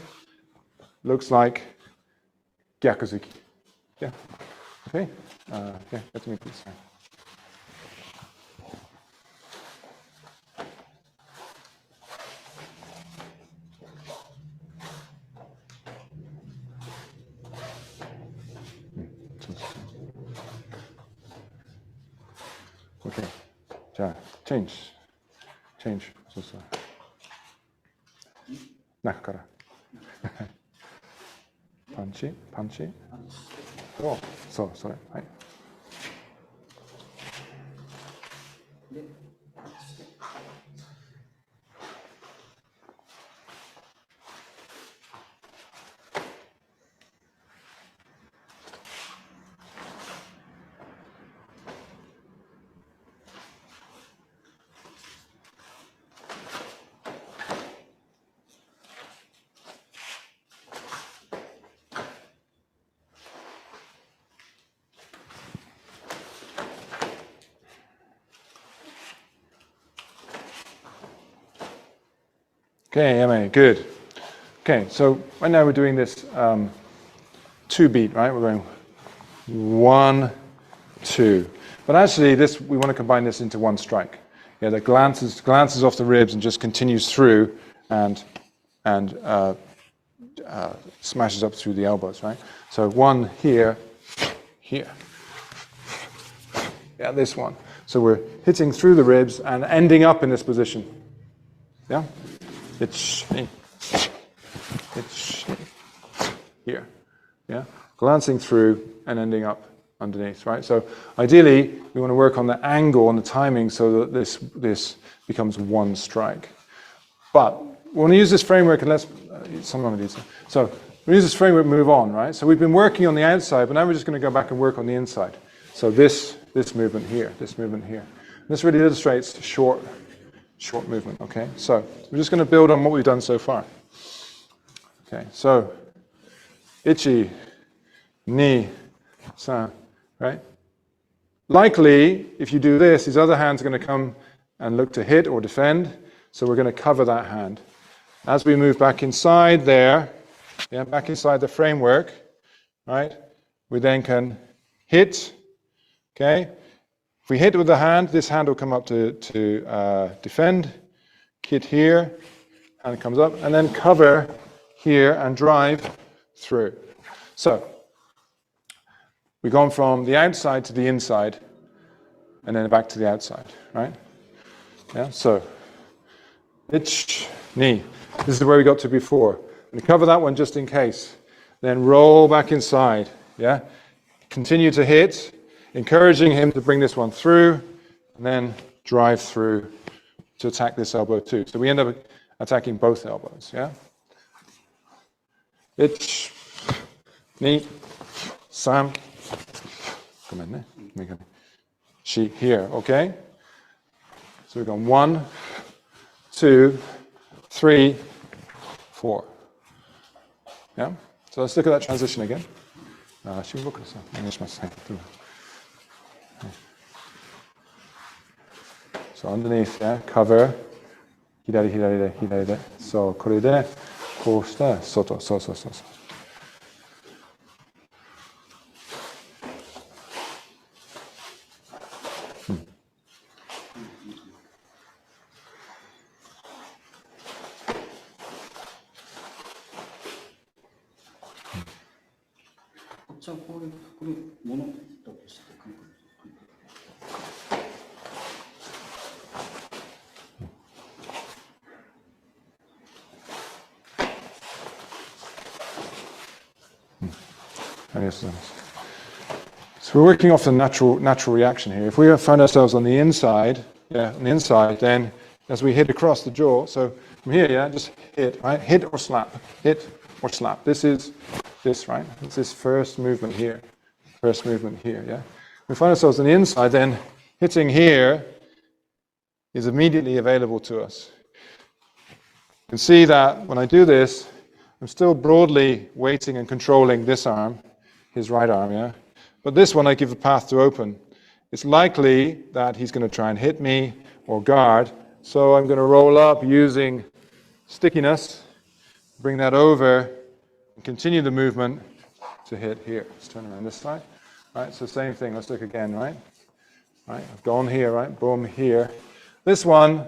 looks like Gyakuzuki. Yeah. Okay. Yeah. Get to me, please. Okay. Change. So. 中から。パンチ。お、そう、それ。はい。Okay, Emma, good. Okay, so right now we're doing this 2-beat, right? We're going 1, 2. But actually, we want to combine this into one strike. Yeah, that glances off the ribs and just continues through and smashes up through the elbows, right? So 1 here. Yeah, this one. So we're hitting through the ribs and ending up in this position. Yeah? It's here, yeah, glancing through and ending up underneath, right? So ideally, we want to work on the angle and the timing so that this becomes one strike. But we want to use this framework, and let's so we use this framework, move on, right? So we've been working on the outside, but now we're just going to go back and work on the inside. So this movement here, this really illustrates short movement, okay? So we're just going to build on what we've done so far. Okay, so ichi, ni, san, right? Likely, if you do this, his other hand's going to come and look to hit or defend, so we're going to cover that hand. As we move back inside there, yeah, back inside the framework, right, we then can hit, okay? If we hit with the hand, this hand will come up to defend, hit here, hand comes up, and then cover here and drive through. So, we've gone from the outside to the inside, and then back to the outside, right? Yeah, so, ich, knee. This is where we got to before. I'm going to cover that one just in case. Then roll back inside, yeah? Continue to hit, encouraging him to bring this one through, and then drive through to attack this elbow too. So we end up attacking both elbows, yeah? Ich, ni, san, she, here, okay? So we've gone 1, 2, 3, 4. Yeah? So let's look at that transition again. So underneath, yeah, cover, 左で、そう、これで、こうした、外、そう。So we're working off the natural reaction here. If we find ourselves on the inside, then as we hit across the jaw, so from here, just hit, right? Hit or slap. This is this, right? It's this first movement here, yeah? We find ourselves on the inside, then hitting here is immediately available to us. You can see that when I do this, I'm still broadly weighting and controlling this arm, his right arm, yeah? But this one I give a path to open. It's likely that he's going to try and hit me or guard, so I'm going to roll up using stickiness, bring that over, and continue the movement to hit here. Let's turn around this side. Right, so same thing, let's look again, right? Right, I've gone here, right? Boom, here. This one,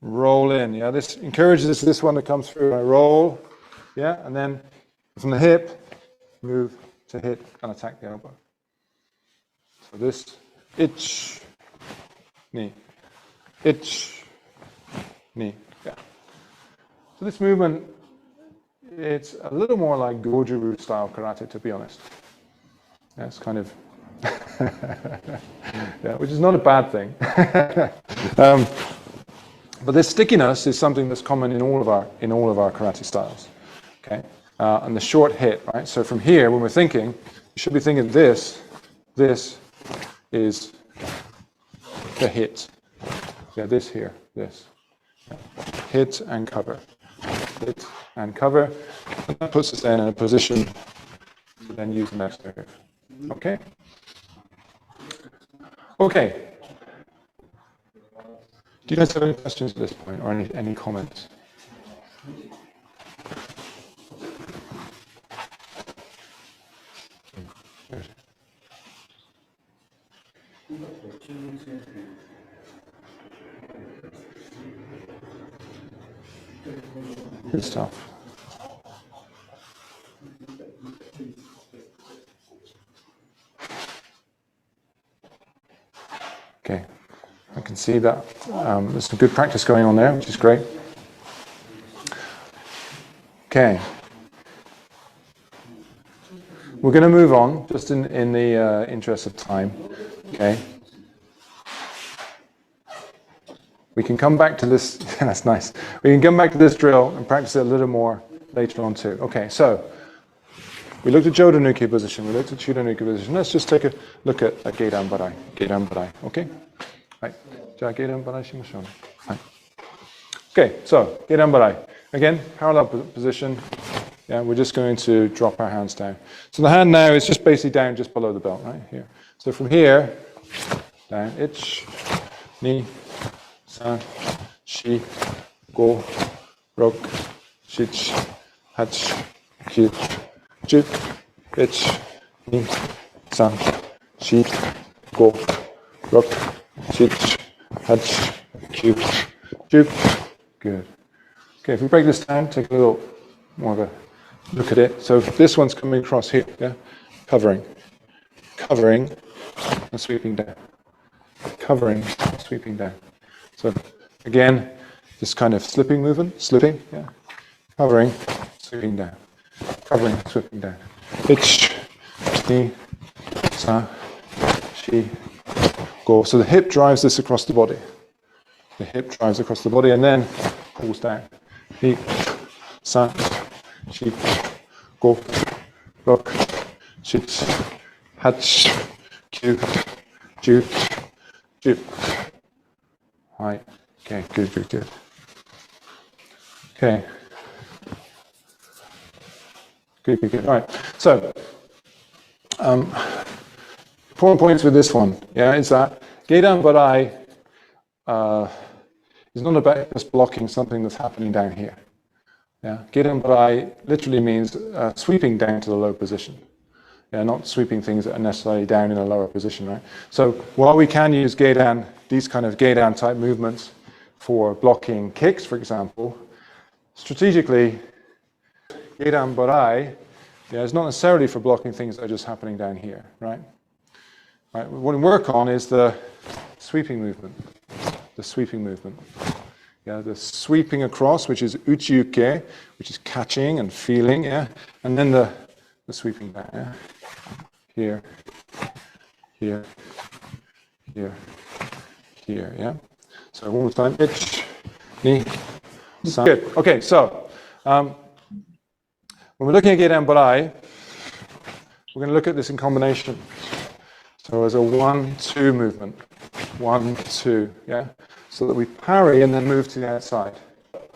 roll in, yeah? This encourages this one to come through. I roll, yeah? And then from the hip, move to hit and attack the elbow. So this, itch, knee, itch, knee, yeah. So this movement, it's a little more like Goju-ryu style karate, to be honest. Yeah, it's kind of, yeah, which is not a bad thing. But this stickiness is something that's common in all of our karate styles. Okay, and the short hit, right? So from here, when we're thinking, you should be thinking this is the hit. Yeah, this here, this. Hit and cover. Hit and cover. And that puts us then in a position to then use the next move. Okay? Okay. Do you guys have any questions at this point or any comments? Good stuff. Okay, I can see that there's some good practice going on there, which is great. Okay, we're going to move on, just in the interest of time. Okay, we can come back to this. That's nice. We can come back to this drill and practice it a little more later on too. Okay, so we looked at Jodo-nuki position. We looked at Chudo-nuki position. Let's just take a look at Geidan Barai. Geidan Barai. Okay. Right. Geidan Barai shimashou. Right. Okay. So Geidan Barai. Again, parallel position. Yeah, we're just going to drop our hands down. So the hand now is just basically down just below the belt, right here. So from here, down, ich, ni, san, shi, go, rok, shich, hach, kyu, juk, ich, ni, san, shi, go, rok, shich, hach, kyu, juk. Good. Okay, if we break this down, take a little more of a look at it. So this one's coming across here, yeah? Covering, and sweeping down. Covering, sweeping down. So again, this kind of slipping movement, yeah? Covering, sweeping down. Covering, sweeping down. Ich, ni, sa, shi, go. So the hip drives this across the body. The hip drives across the body and then pulls down. Ni, sa, shi, go, rok, shich, hach, kyu, juk, juk. Right. Okay, good. Okay. Good. All right. So, important points with this one, yeah, is that Geidan Barai is not about just blocking something that's happening down here. Yeah, Geidan Barai literally means sweeping down to the low position. Yeah, not sweeping things that are necessarily down in a lower position, right? So while we can use Geidan, these kind of Geidan type movements for blocking kicks, for example, strategically, Geidan Barai Yeah, it's not necessarily for blocking things that are just happening down here, right? Right. What we work on is the sweeping movement. The sweeping movement. Yeah, the sweeping across, which is uchi-uke, which is catching and feeling, yeah, and then the sweeping down, yeah. Here, here, here, here, yeah. So one more time, ich, ni, san. Good. Okay, so when we're looking at Gedan Barai, we're going to look at this in combination. So as a 1-2 movement, 1-2, yeah. So that we parry and then move to the outside.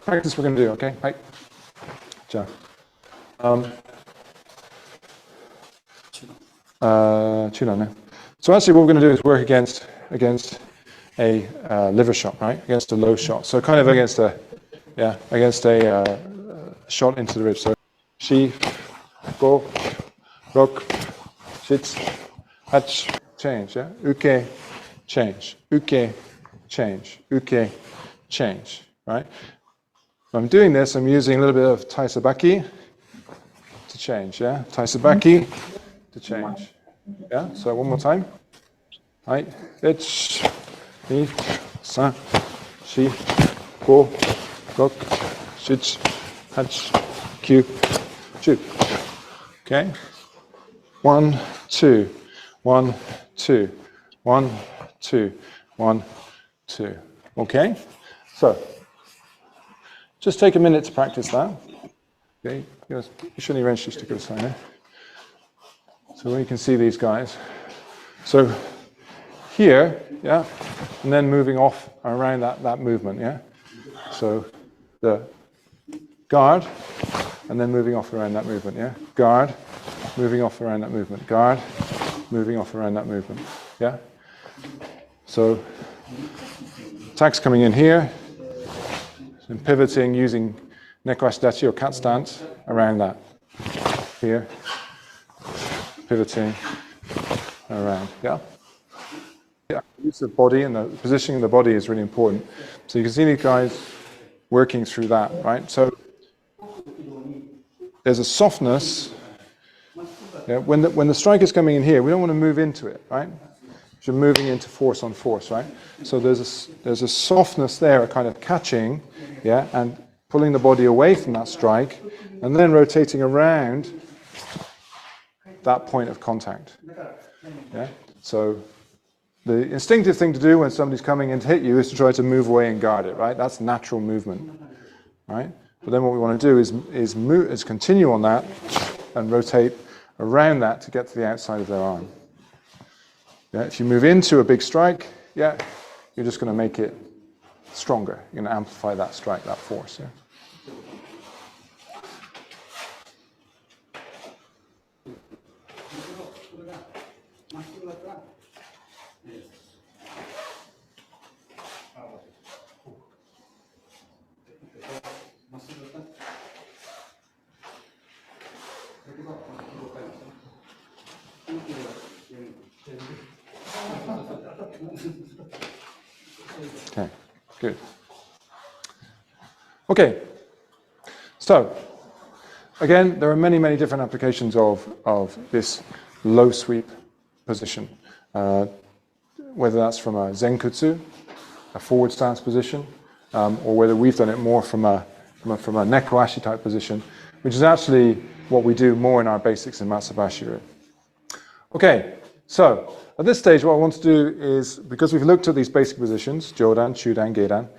Practice we're going to do, okay? Right. Ja. So actually what we're going to do is work against a liver shot, right? Against a low shot. So kind of against a shot into the ribs. So shi, go, rok, shits, hach, change, yeah? Uke, change, uke, change, uke, change, right? When I'm doing this, I'm using a little bit of taisabaki to change, yeah? Taisabaki to change, yeah? So one more time. Right, ich, ni, san, shi, go, rok, shich, hach, kyu, chu. Okay? 1, 2, 1, 2, 1, 2, 1, 2. Okay? So, just take a minute to practice that. Okay? You shouldn't wrench just to go sign it. So when you can see these guys. So here, yeah, and then moving off around that movement, yeah. So the guard, and then moving off around that movement, yeah. Guard, moving off around that movement. Guard, moving off around that movement, yeah. So attacks coming in here, and pivoting using neko ashidachi or cat stance around that. Here, pivoting around, yeah. Yeah, use of the body and the positioning of the body is really important. So you can see these guys working through that, right? So there's a softness. Yeah, when the strike is coming in here, we don't want to move into it, right? You're moving into force on force, right? So there's a softness there, a kind of catching, yeah, and pulling the body away from that strike, and then rotating around that point of contact. Yeah. So the instinctive thing to do when somebody's coming in to hit you is to try to move away and guard it, right? That's natural movement, right? But then what we want to do is continue on that and rotate around that to get to the outside of their arm. Yeah, if you move into a big strike, yeah, you're just going to make it stronger. You're going to amplify that strike, that force. Yeah. Okay, good. Okay, so again, there are many, many different applications of this low sweep position, whether that's from a zenkutsu, a forward stance position, or whether we've done it more from a neko ashi type position, which is actually what we do more in our basics in Matsubashi. Okay, so at this stage, what I want to do is, because we've looked at these basic positions, Jodan, Chudan, Gedan,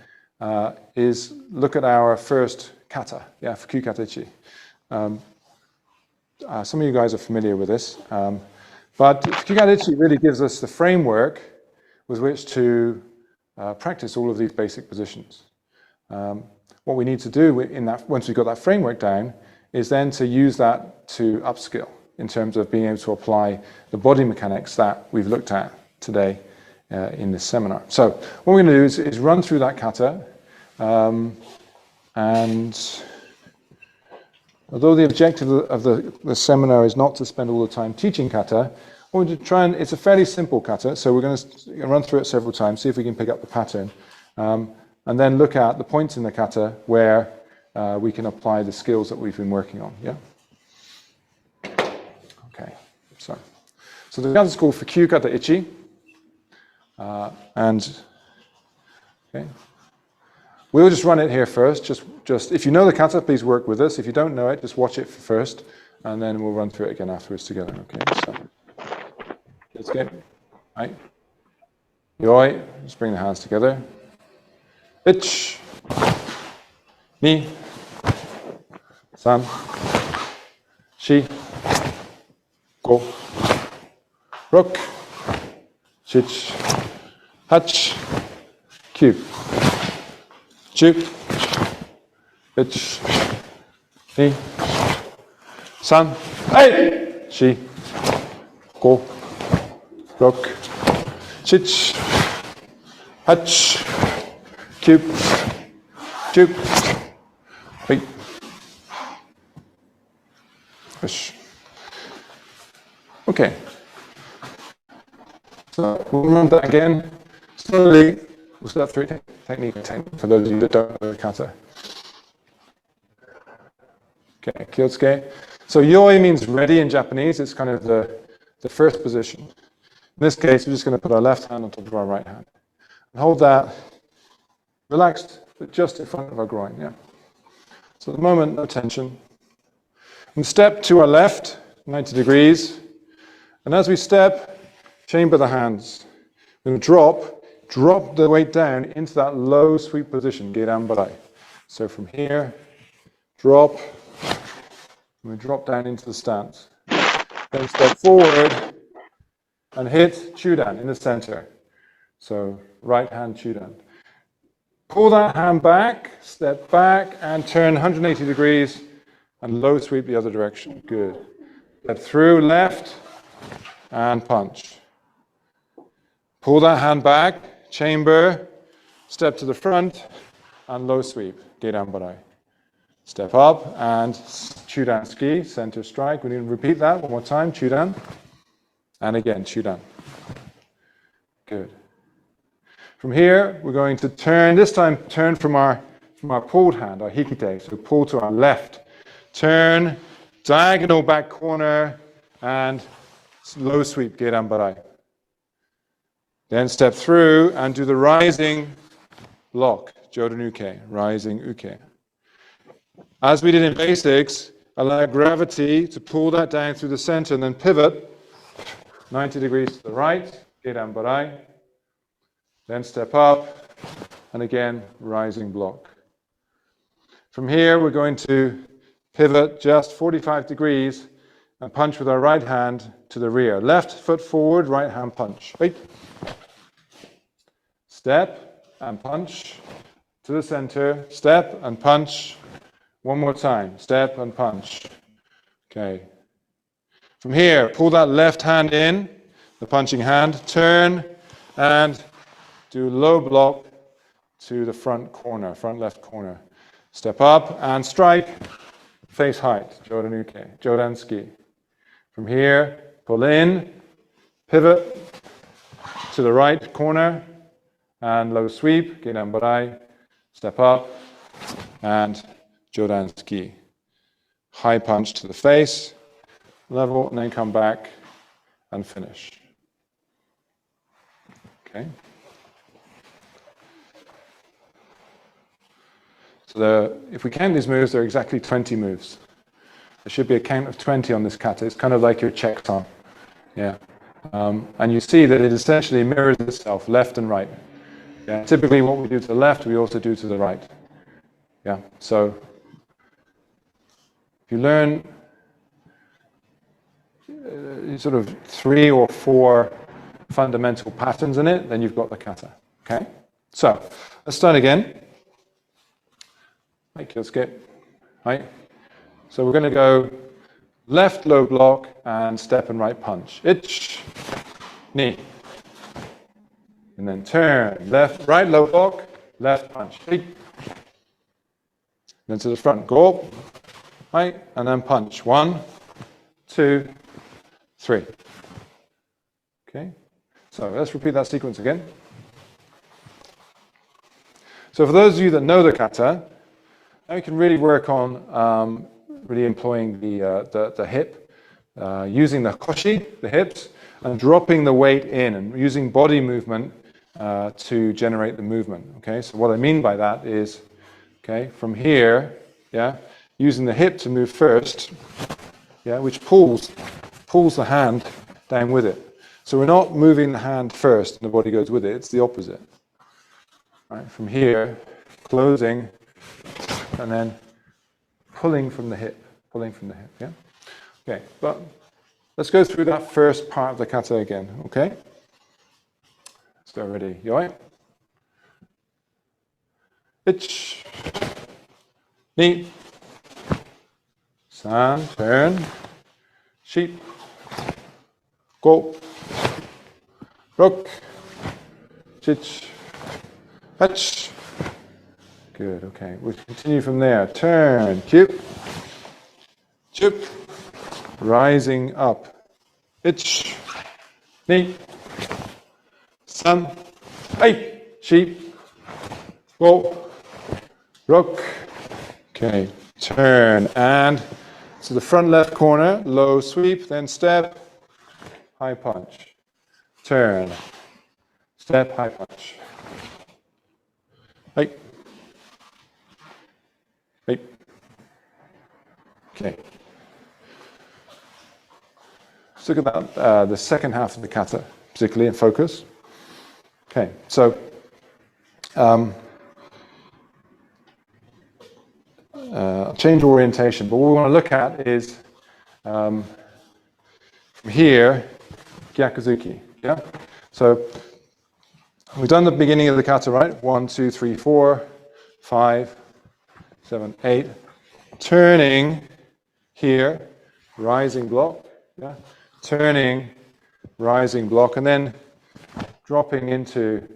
is look at our first kata, yeah, Fuku Katechi. Some of you guys are familiar with this, but Fuku Katechi really gives us the framework with which to practice all of these basic positions. What we need to do in that, once we've got that framework down, is then to use that to upskill in terms of being able to apply the body mechanics that we've looked at today in this seminar. So what we're going to do is run through that kata, and although the objective of the seminar is not to spend all the time teaching kata, we're going to try and, it's a fairly simple kata, so we're going to run through it several times, see if we can pick up the pattern, and then look at the points in the kata where we can apply the skills that we've been working on. Yeah. So the kata is called Fukyū kata ichi. Okay. We'll just run it here first. Just if you know the kata, please work with us. If you don't know it, just watch it first, and then we'll run through it again afterwards together. Okay. So let's get right. Yoi. Just bring the hands together. Ich. Ni. San. Shi. Go. Rok. Shich. Hach. Cube. Chuk. Ich. Ni. San. Hey. Shi. Go. Rok. Shich. Hach. Cube. Chuk. Wait. Push. Okay. So we'll run that again. Slowly, we'll start through technique for those of you that don't know the kata. Okay, kyotsuke. So yoi means ready in Japanese. It's kind of the first position. In this case, we're just going to put our left hand on top of our right hand. And hold that relaxed, but just in front of our groin. Yeah. So at the moment, no tension. And step to our left, 90 degrees. And as we step, chamber the hands. We're going to drop the weight down into that low sweep position, Geidan Barai. So from here, drop, and we drop down into the stance. Then step forward and hit Chudan in the center. So right hand Chudan. Pull that hand back, step back, and turn 180 degrees. And low sweep the other direction. Good. Step through left and punch. Pull that hand back, chamber, step to the front, and low sweep. Geidan Barai. Step up and Chudan ski, center strike. We need to repeat that one more time. Chudan. And again, Chudan. Good. From here, we're going to turn, this time turn from our pulled hand, our hikite. So pull to our left. Turn, diagonal back corner, and low sweep, Geidan Barai. Then step through and do the rising block, Jodan Uke, rising Uke. As we did in basics, allow gravity to pull that down through the center and then pivot 90 degrees to the right, Geidan Barai. Then step up, and again, rising block. From here, we're going to pivot just 45 degrees and punch with our right hand to the rear. Left foot forward, right hand punch. Wait. Step and punch to the center. Step and punch. One more time. Step and punch. Okay. From here, pull that left hand in, the punching hand, turn and do low block to the front corner, front left corner. Step up and strike. Face height, Jodan Uke, Jodan ski. From here, pull in, pivot to the right corner, and low sweep, Geidan Barai. Step up, and Jodan ski. High punch to the face, level, and then come back and finish. Okay. So if we count these moves, there are exactly 20 moves. There should be a count of 20 on this kata. It's kind of like your check song. Yeah. And you see that it essentially mirrors itself, left and right. Yeah. Typically what we do to the left, we also do to the right. Yeah. So if you learn sort of 3 or 4 fundamental patterns in it, then you've got the kata. Okay? So let's start again. Right, let's get right. So we're going to go left low block and step and right punch. Ich, ni. And then turn, left, right low block, left punch. Ich. Then to the front, go up, right, and then punch. 1, 2, 3. Okay, so let's repeat that sequence again. So for those of you that know the kata, now you can really work on really employing the hip using the koshi, the hips, and dropping the weight in and using body movement to generate the movement. Okay, so what I mean by that is, okay, from here, yeah, using the hip to move first, yeah, which pulls the hand down with it. So we're not moving the hand first and the body goes with it, it's the opposite. Right, from here, closing, and then pulling from the hip, yeah? Okay, but let's go through that first part of the kata again, okay? So ready, yoi. Ich, ni, san, turn, sheep, go, rook, chich, hutch. Good, okay. We'll continue from there. Turn, cube, chip, rising up. Ich, ni, san, hey, sheep, go, rook. Okay, turn and to the front left corner, low sweep, then step, high punch. Turn, step, high punch. Hey. Hey. Okay. Let's look at that, the second half of the kata, particularly in focus. Okay, so change orientation, but what we want to look at is from here, Gyakuzuki. Yeah? So we've done the beginning of the kata, right? 1, 2, 3, 4, 5, 7, 8. Turning here, rising block. Yeah? Turning, rising block, and then dropping into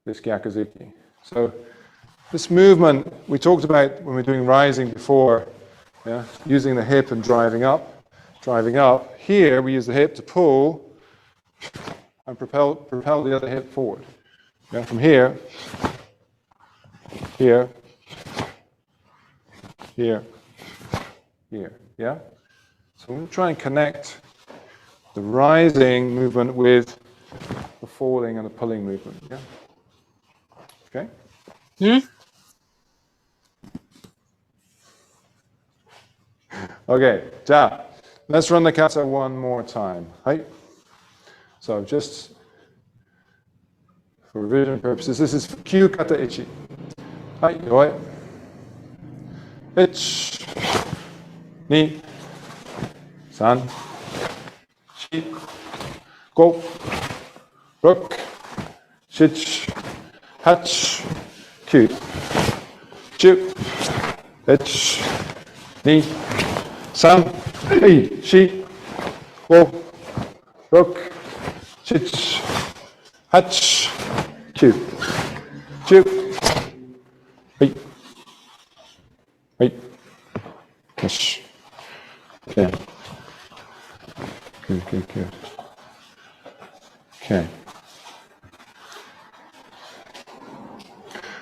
this Gyakuzuki. So this movement we talked about when we were doing rising before, yeah? Using the hip and driving up. Here we use the hip to pull and propel the other hip forward. Yeah? From here, here, here, here. Yeah? So we'll try and connect the rising movement with the falling and the pulling movement. Yeah? Okay? Okay, ja. Let's run the kata one more time. Right? So just for revision purposes, this is Kyu kata ichi. Right, yoi. Ich, ni, san, shi, go, rook, shich, hach, kyu, chu, ich, ni, san, hey, shi, go, rook, shich, hach, kyu, chu, hey. Right. Yes. Okay. Good. Okay.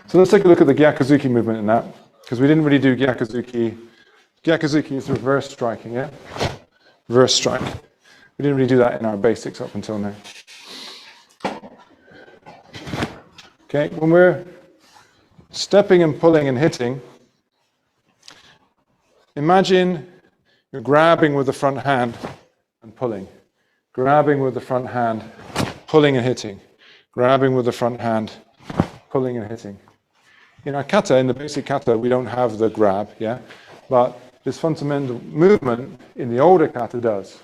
So let's take a look at the Gyakuzuki movement in that, because we didn't really do Gyakuzuki. Gyakuzuki is reverse striking, yeah? Reverse strike. We didn't really do that in our basics up until now. Okay, when we're stepping and pulling and hitting, imagine you're grabbing with the front hand and pulling. Grabbing with the front hand, pulling and hitting. Grabbing with the front hand, pulling and hitting. In our kata, in the basic kata, we don't have the grab, yeah? But this fundamental movement in the older kata does.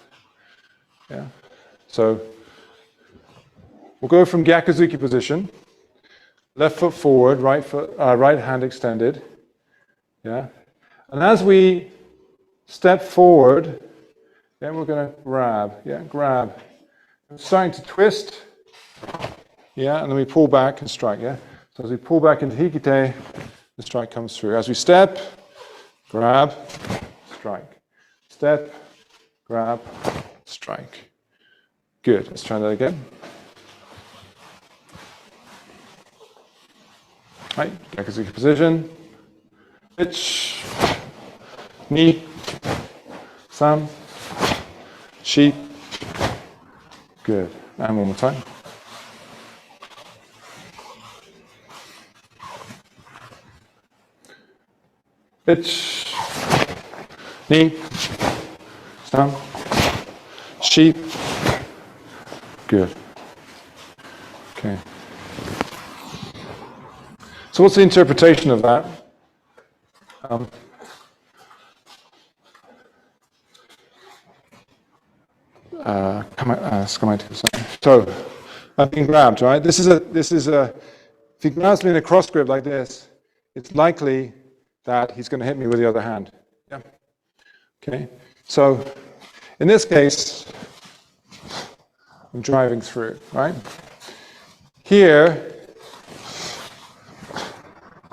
Yeah? So we'll go from Gyakuzuki position, left foot forward, right hand extended. Yeah? And as we step forward, then we're going to grab. Yeah, grab. We're starting to twist. Yeah, and then we pull back and strike. Yeah. So as we pull back into hikite, the strike comes through. As we step, grab, strike. Step, grab, strike. Good. Let's try that again. Right. Gyakuzuki position. Ich. Ni, san, sheep. Good. And one more time. Pitch, knee, stump, sheep. Good. Okay. So what's the interpretation of that? So I've been grabbed, right? This is a. If he grabs me in a cross grip like this, it's likely that he's going to hit me with the other hand. Yeah. Okay. So in this case, I'm driving through, right? Here,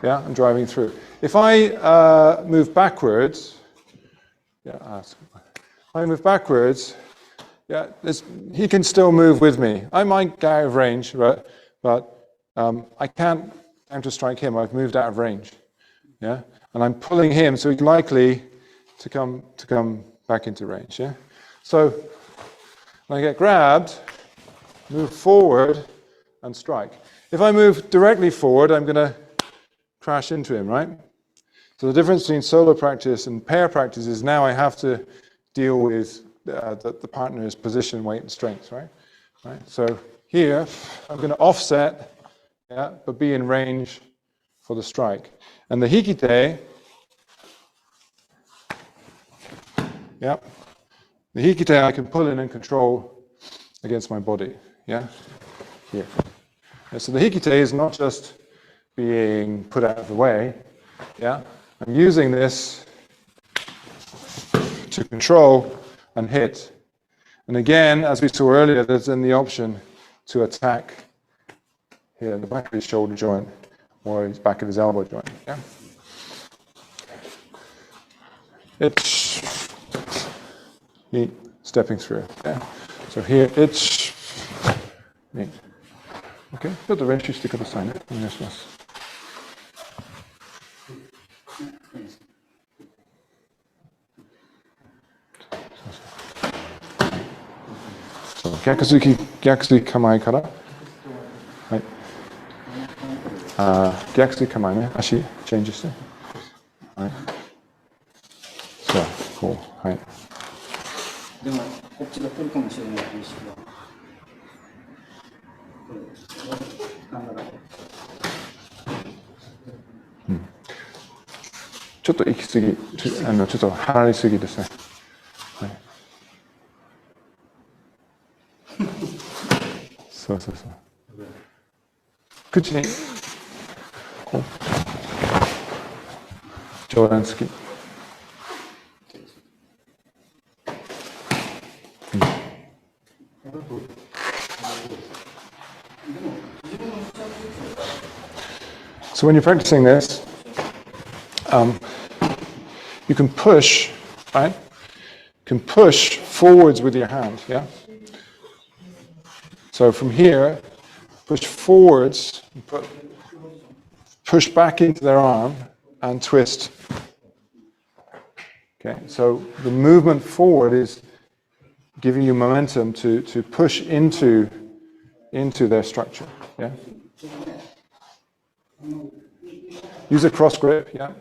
yeah, I'm driving through. If I move backwards, if I move backwards, yeah, he can still move with me. I might get out of range, right? But I can't counter strike him. I've moved out of range. Yeah, and I'm pulling him, so he's likely to come back into range. Yeah, so when I get grabbed, move forward and strike. If I move directly forward, I'm going to crash into him, right? So the difference between solo practice and pair practice is now I have to deal with the partner's position, weight, and strength, right? So here, I'm going to offset, yeah, but be in range for the strike. And the hikite, yeah, the hikite I can pull in and control against my body, yeah, here. Yeah, so the hikite is not just being put out of the way, yeah, I'm using this to control and hit. And again, as we saw earlier, there's then the option to attack here in the back of his shoulder joint or his back of his elbow joint. Yeah. It's me stepping through. Yeah. So here it's me. Okay. ちょっと練習してくださいね。お願いします。逆水構えから、はい、逆水構えね、足チェンジして、はい、さあこう、はい。でもこっちが来るかもしれない意識が、うん、ちょっと行き過ぎ、ちょっと離れすぎですね。はい、そうそうそう。口にこう上段突き、So when you're practicing this, you can push, right? You can push forwards with your hand, yeah? So from here, push forwards, push back into their arm and twist. Okay, so the movement forward is giving you momentum to push into their structure, yeah? Use a cross grip, yeah?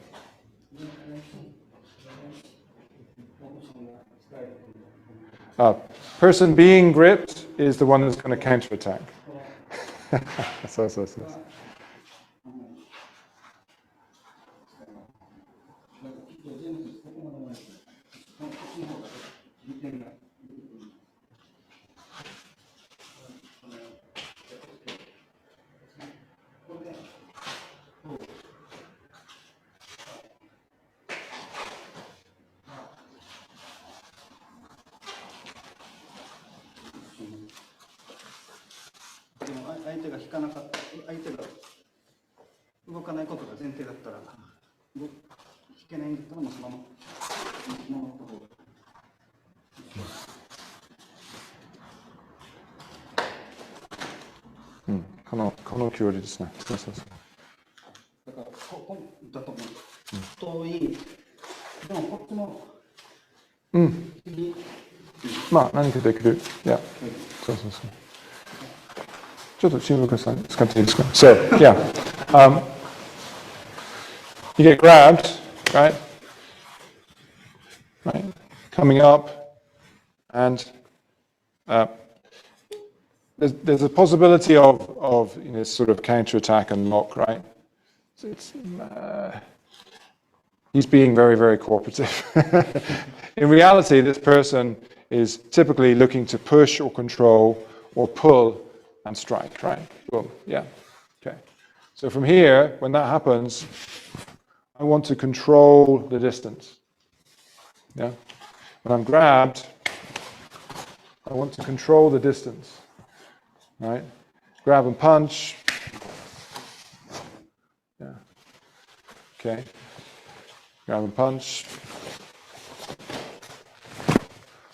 Person being gripped is the one that's going to counterattack. So. 相手が引かなかった、相手が動かないことが前提だったら、引けないんだったらもうそのまま守った方が。うん、この距離ですね。そう。だからこだと思う。遠い。でもこっちも。うん。まあ何かできる。Yeah. そうそうそう。ちょっと注目使っていいですか? So, yeah. You get grabbed, right? Right? Coming up, and there's a possibility of sort of counterattack and lock, right? So he's being very, very cooperative. In reality, this person is typically looking to push or control or pull and strike, right? Boom, yeah, okay. So from here, when that happens, I want to control the distance, yeah? When I'm grabbed, I want to control the distance, right? Grab and punch, yeah, okay. Grab and punch.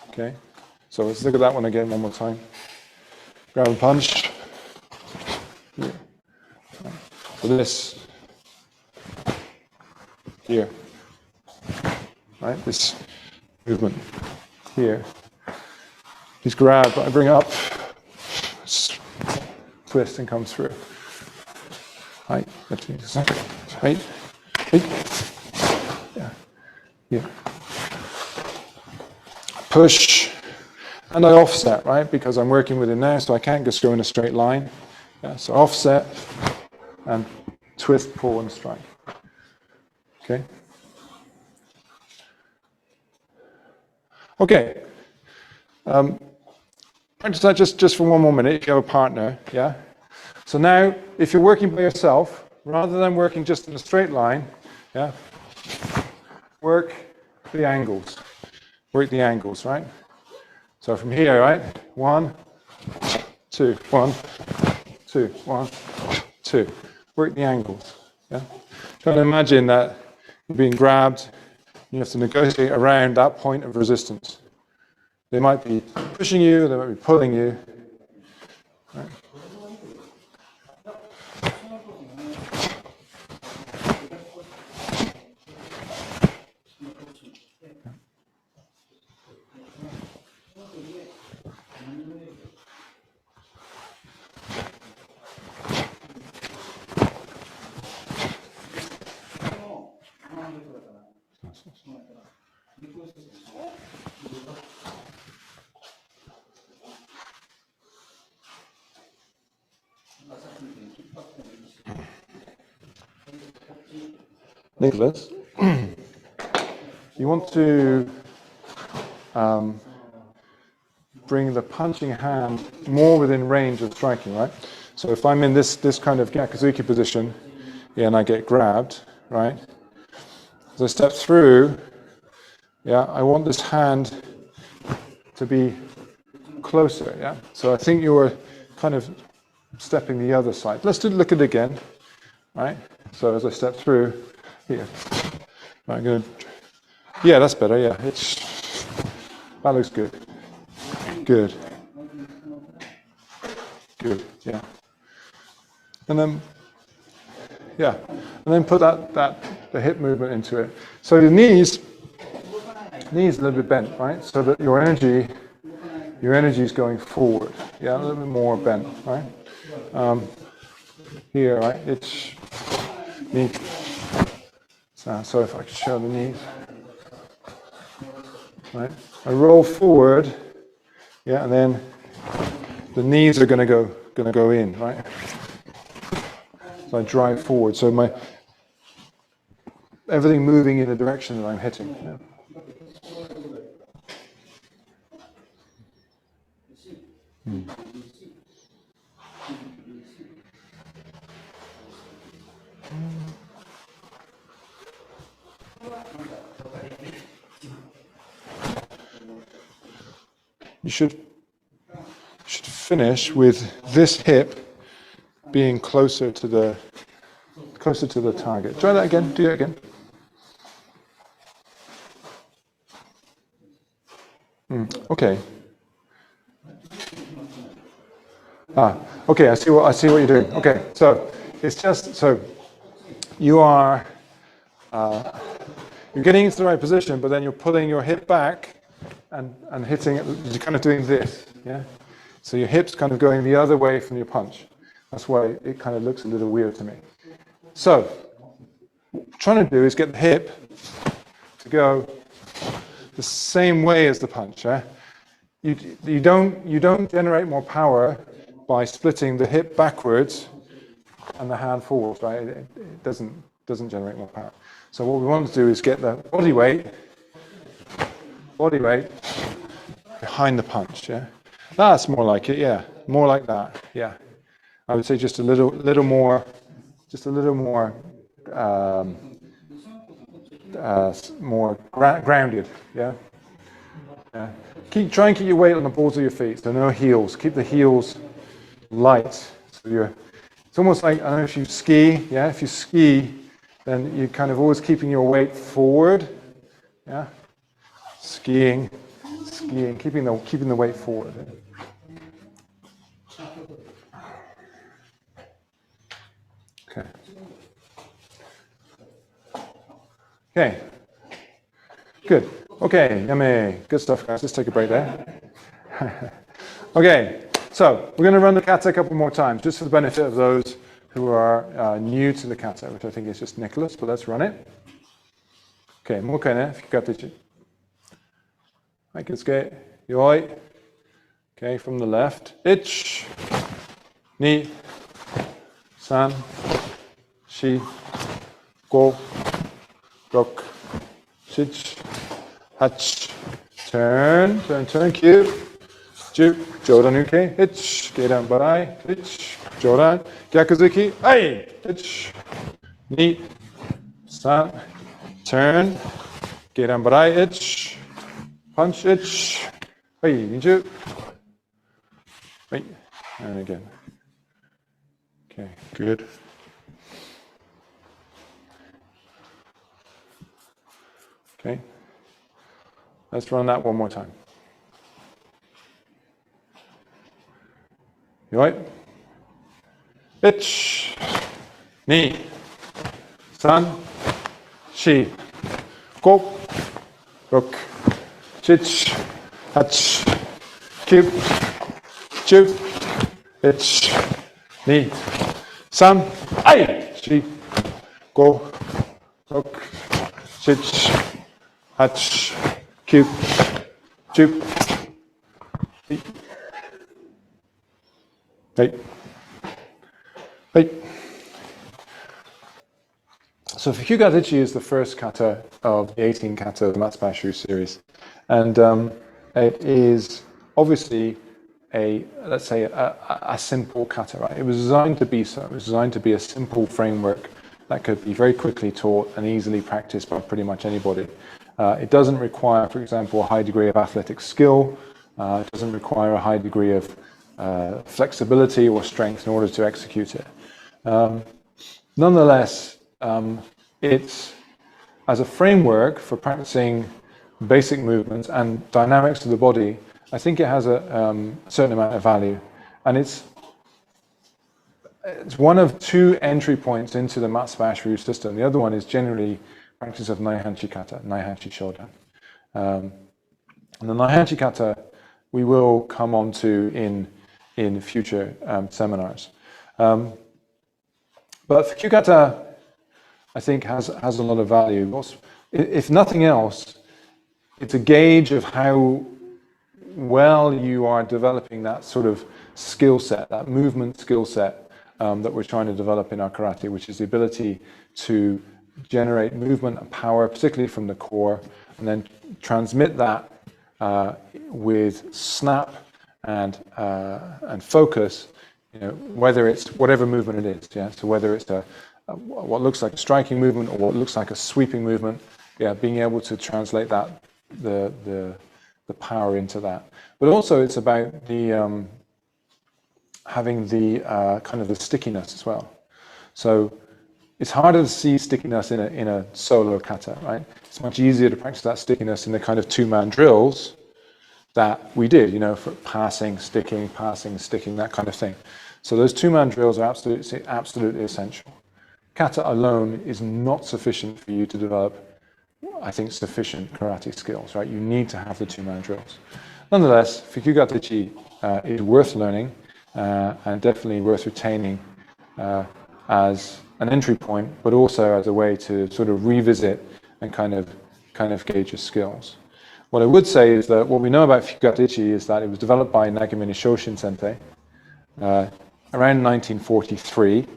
Okay, so let's look at that one again one more time. Grab and punch. Here. So this here, right? This movement here. He's grabbed, I bring up, twist and come through. Right, let's need a second. Right, yeah, yeah. Push, and I offset, right? Because I'm working with it now, so I can't just go in a straight line. Yeah, so offset, and twist, pull, and strike. Okay? Okay. Practice that just for one more minute if you have a partner, yeah? So now, if you're working by yourself, rather than working just in a straight line, yeah, work the angles. Work the angles, right? So from here, right? 1, 2, 1, 2, 1, 2. Work the angles. Yeah? Try to imagine that you're being grabbed. You have to negotiate around that point of resistance. They might be pushing you, they might be pulling you. Right? Nicholas, you want to bring the punching hand more within range of striking, right? So if I'm in this kind of Gyakuzuki position, yeah, and I get grabbed, right? As I step through, yeah, I want this hand to be closer, yeah? So I think you were kind of stepping the other side. Let's look at it again, right? So as I step through, here, I'm going to, yeah, that's better, yeah. That looks good. Good. Good, yeah. And then, yeah, and then put the hip movement into it. So the knees a little bit bent, right? So that your energy is going forward. Yeah, a little bit more bent, right? Here, right? It's knee. So if I could show the knees, right? I roll forward, yeah, and then the knees are going to go in, right? So I drive forward. So everything moving in the direction that I'm hitting. Yeah. You should finish with this hip being closer to the target. Try that again. Do that again. Okay. Okay. I see what you're doing. Okay. So it's just so you are you're getting into the right position, but then you're pulling your hip back, and hitting it, you're kind of doing this, yeah? So your hip's kind of going the other way from your punch. That's why it kind of looks a little weird to me. So, what we're trying to do is get the hip to go the same way as the punch, yeah? You don't generate more power by splitting the hip backwards and the hand forwards, right? It doesn't generate more power. So what we want to do is get the body weight behind the punch, yeah? That's more like it, yeah. More like that, yeah. I would say just a little more more grounded, yeah? Yeah. Try and keep your weight on the balls of your feet, so no heels. Keep the heels light. So it's almost like, I don't know if you ski, yeah? If you ski, then you're kind of always keeping your weight forward, yeah? Skiing, keeping the weight forward. Okay. Okay. Good. Okay, yummy. Good stuff, guys. Let's take a break there. Okay, so we're going to run the kata a couple more times, just for the benefit of those who are new to the kata, which I think is just Nicholas, but let's run it. Okay, more kind of, if you got the right, let's get yoi. Okay, from the left. Ich, ni, san, shi, go, rok, shich, hach, turn, cube, ju, jodan uke, ich, gedan barai, ich, jodan, gyakuzuki, ai, ich, ni, san, turn, gedan barai, ich, punch, ich, ai, ninju, ai, and again. Okay, good. Okay, let's run that one more time. You right? Ich, ni, san, shi, go, rok, chich, hach, cube, chu, ich, ni, san, ai, shi, go, rok, chich, hach, cube, chu, hey, hey. So Fukyugazichi is the first kata of the 18 kata of the Matsubashiru series, and it is obviously let's say a simple kata, right? It was designed to be so. It was designed to be a simple framework that could be very quickly taught and easily practiced by pretty much anybody. It doesn't require, for example, a high degree of athletic skill. It doesn't require a high degree of flexibility or strength in order to execute it. Nonetheless, it's, as a framework for practicing basic movements and dynamics of the body, I think it has a certain amount of value. And it's one of two entry points into the Matsubashiru system. The other one is generally practice of Naihanchi kata, Naihanchi shodan. And the Naihanchi kata we will come on to in future seminars. But Fukyukata, I think, has a lot of value. If nothing else, it's a gauge of how well you are developing that sort of skill set, that movement skill set that we're trying to develop in our karate, which is the ability to generate movement and power, particularly from the core, and then transmit that with snap and focus, whether it's whatever movement it is, yeah. So whether it's what looks like a striking movement or what looks like a sweeping movement, yeah, being able to translate that the power into that. But also it's about the having the kind of the stickiness as well. So it's harder to see stickiness in a solo kata, right? It's much easier to practice that stickiness in the kind of two-man drills that we did, for passing, sticking, that kind of thing. So those two-man drills are absolutely essential. Kata alone is not sufficient for you to develop I think, sufficient karate skills, right? You need to have the two-man drills. Nonetheless, Fukugatechi is worth learning and definitely worth retaining as an entry point, but also as a way to sort of revisit and kind of gauge your skills. What I would say is that what we know about Fukugatechi is that it was developed by Nagamine Shoshin Sensei around 1943.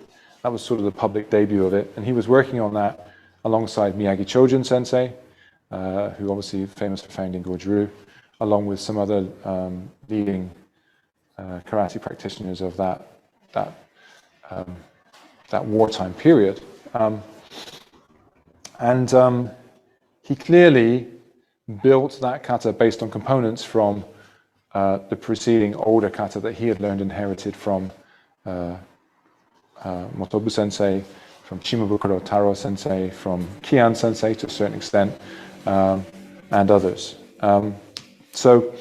That was sort of the public debut of it, and he was working on that alongside Miyagi Chojun Sensei, who obviously is famous for founding Goju-Ryu, along with some other leading karate practitioners of that wartime period. He clearly built that kata based on components from the preceding older kata that he had learned, inherited from Motobu Sensei, from Shimabukuro Taro Sensei, from Kian Sensei to a certain extent, and others. So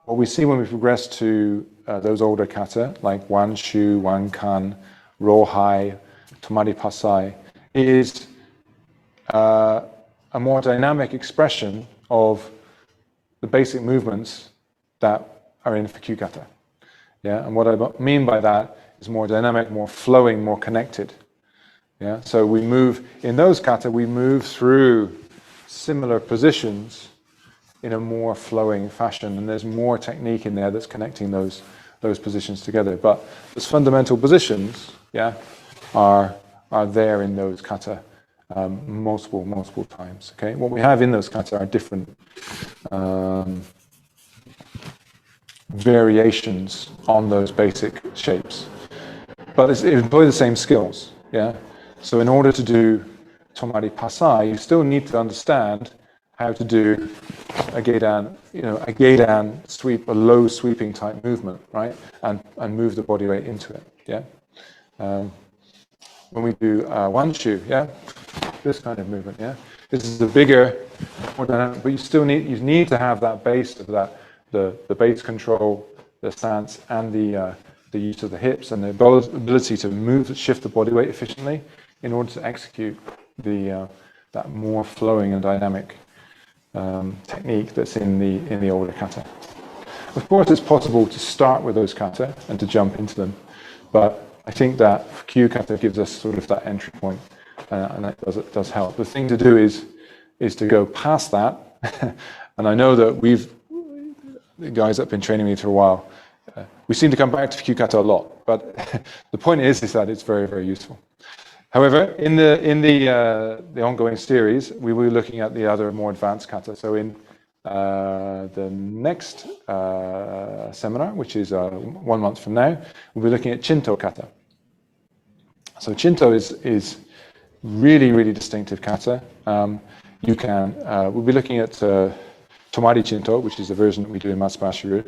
what we see when we progress to those older kata, like Wan Shu, Wan Kan, Rohai, Tomari Pasai, is a more dynamic expression of the basic movements that are in Fukyukata. Yeah, and what I mean by that is more dynamic, more flowing, more connected. Yeah, so we move in those kata, we move through similar positions in a more flowing fashion, and there's more technique in there that's connecting those positions together. But those fundamental positions, yeah, are there in those kata multiple times. Okay, what we have in those kata are different variations on those basic shapes, but it employs the same skills. Yeah, so in order to do Tomari Pasai, you still need to understand how to do a geidan sweep, a low sweeping type movement, right? And move the body weight into it. Yeah. When we do wanshu, yeah, this kind of movement, yeah. This is the bigger, more dynamic, but you need to have that base of that, the base control, the stance, and the use of the hips and the ability to shift the body weight efficiently in order to execute that more flowing and dynamic technique that's in the older kata. Of course, it's possible to start with those kata and to jump into them, but I think that Kyu kata gives us sort of that entry point, and that does help. The thing to do is to go past that, and I know that the guys that have been training me for a while, we seem to come back to Kyu kata a lot, but the point is that it's very, very useful. However, in the ongoing series, we will be looking at the other more advanced kata. So in the next seminar, which is 1 month from now, we'll be looking at Chinto kata. So Chinto is really, really distinctive kata. We'll be looking at Tomari Chinto, which is the version that we do in Matsubashiru.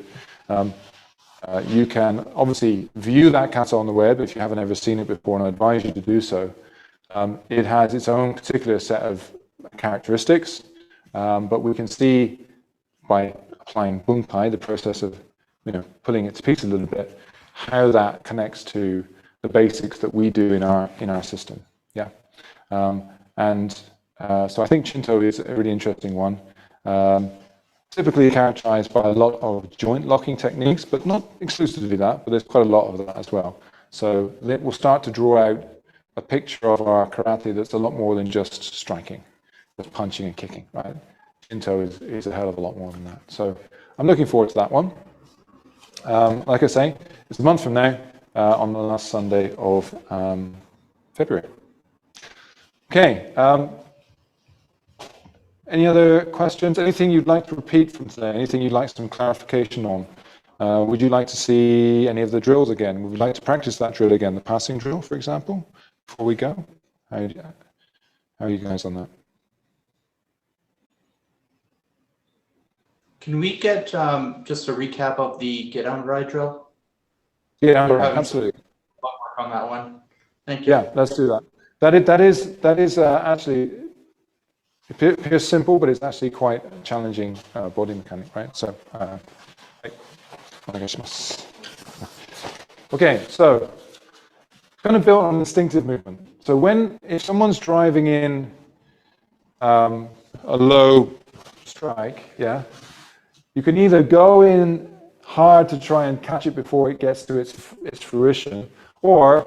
You can obviously view that kata on the web if you haven't ever seen it before, and I advise you to do so. It has its own particular set of characteristics, but we can see by applying bunkai, the process of pulling it to pieces a little bit, how that connects to the basics that we do in our system. Yeah, so I think Chinto is a really interesting one. Typically characterized by a lot of joint locking techniques, but not exclusively that, but there's quite a lot of that as well. So we'll start to draw out a picture of our karate that's a lot more than just striking, just punching and kicking, right? Shinto is a hell of a lot more than that. So I'm looking forward to that one. Like I say, it's a month from now, on the last Sunday of February. Okay. Any other questions? Anything you'd like to repeat from today? Anything you'd like some clarification on? Would you like to see any of the drills again? Would you like to practice that drill again, the passing drill, for example, before we go? How are you guys on that? Can we get just a recap of the get on ride drill? Yeah, absolutely. A lot more on that one. Thank you. Yeah, let's do that. That is actually, it appears simple, but it's actually quite a challenging body mechanic, right? So, okay, so kind of built on instinctive movement. So if someone's driving in a low strike, yeah, you can either go in hard to try and catch it before it gets to its fruition, or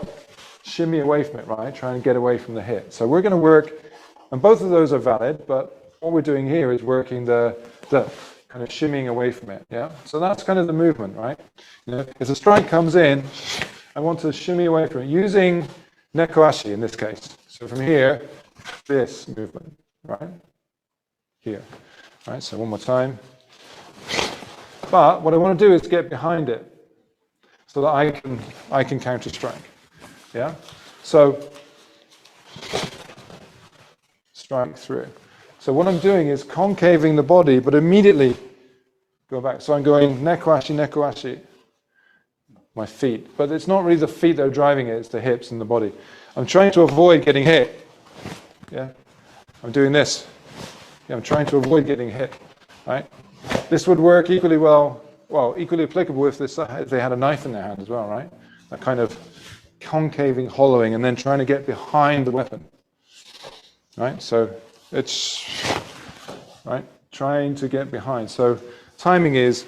shimmy away from it, right? Try and get away from the hit. So we're going to work, and both of those are valid, but what we're doing here is working the kind of shimmying away from it, yeah? So that's kind of the movement, right? You know, if a strike comes in, I want to shimmy away from it using nekoashi in this case. So from here, this movement, right? Here, right? So one more time. But what I want to do is get behind it so that I can counter strike. Yeah? So strike through. So what I'm doing is concaving the body, but immediately go back. So I'm going nekoashi, nekoashi, my feet. But it's not really the feet that are driving it, it's the hips and the body. I'm trying to avoid getting hit. Yeah? I'm doing this. Yeah, I'm trying to avoid getting hit. Right? This would work equally equally applicable if they had a knife in their hand as well, right? That kind of concaving, hollowing, and then trying to get behind the weapon. Right? So it's right, trying to get behind. So timing is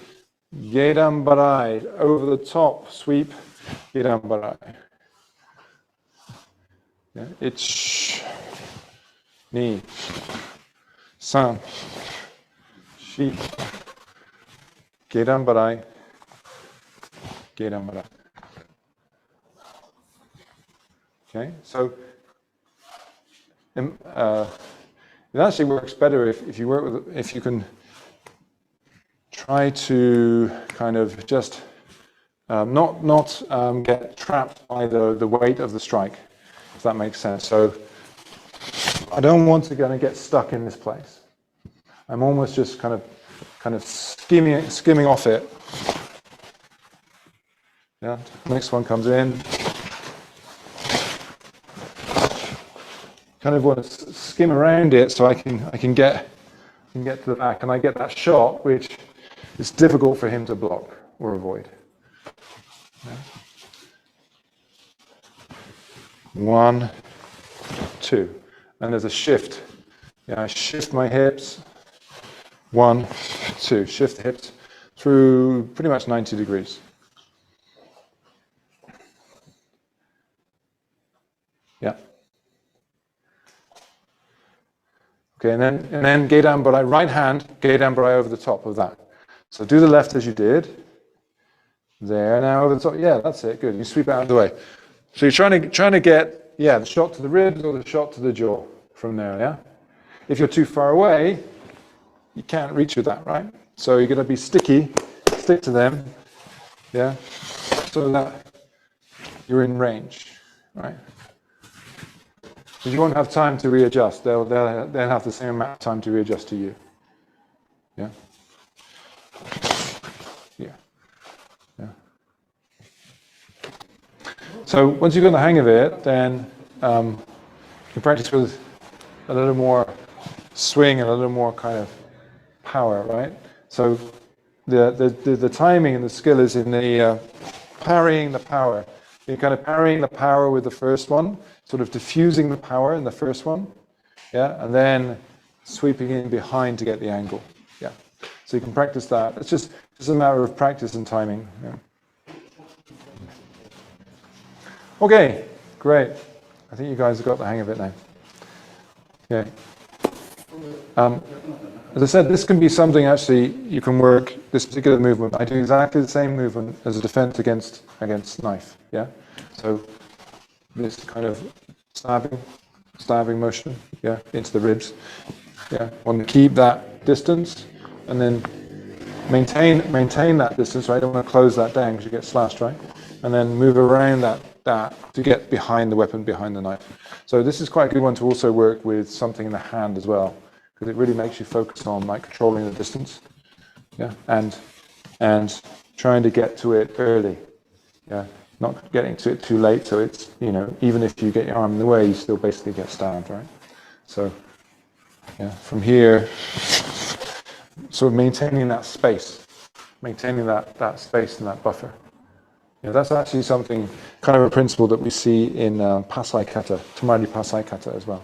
gedan barai, over the top, sweep, gedan barai. Yeah, it's ni, san, shi, gedan barai, gedan barai. Okay, so it actually works better if you can try to kind of just not get trapped by the weight of the strike, if that makes sense. So I don't want to get stuck in this place. I'm almost just kind of skimming off it. Yeah. Next one comes in. Kind of want to skim around it so I can get to the back, and I get that shot, which is difficult for him to block or avoid. Yeah. 1, 2, and there's a shift. Yeah, I shift my hips. 1, 2, shift the hips through pretty much 90 degrees. Yeah. Okay, and then gedan barai, right hand, gedan barai over the top of that. So do the left as you did. There, now over the top. Yeah, that's it. Good. You sweep it out of the way. So you're trying to get, the shot to the ribs or the shot to the jaw from there, yeah? If you're too far away, you can't reach with that, right? So you're going to be stick to them, yeah? So that you're in range, right? Because you won't have time to readjust. They'll have the same amount of time to readjust to you. Yeah? Yeah. Yeah. So once you've got the hang of it, then you can practice with a little more swing and a little more kind of power, right? So the timing and the skill is in the parrying the power. You're kind of parrying the power with the first one, sort of diffusing the power in the first one, yeah, and then sweeping in behind to get the angle, yeah. So you can practice that. It's just a matter of practice and timing. Yeah. Okay, great. I think you guys have got the hang of it now. Okay. As I said, this can be something actually you can work, this particular movement. I do exactly the same movement as a defense against knife, yeah? So this kind of stabbing motion, yeah, into the ribs. Yeah, want to keep that distance and then maintain that distance, right? Don't want to close that down because you get slashed, right? And then move around that to get behind the weapon, behind the knife. So this is quite a good one to also work with something in the hand as well, because it really makes you focus on like controlling the distance, yeah, and trying to get to it early, yeah, not getting to it too late. So it's, even if you get your arm in the way, you still basically get stabbed, right? So yeah, from here, sort of maintaining that space, maintaining that space and that buffer. Yeah, that's actually something, kind of a principle that we see in Pasai Kata, Tamari Pasai Kata as well.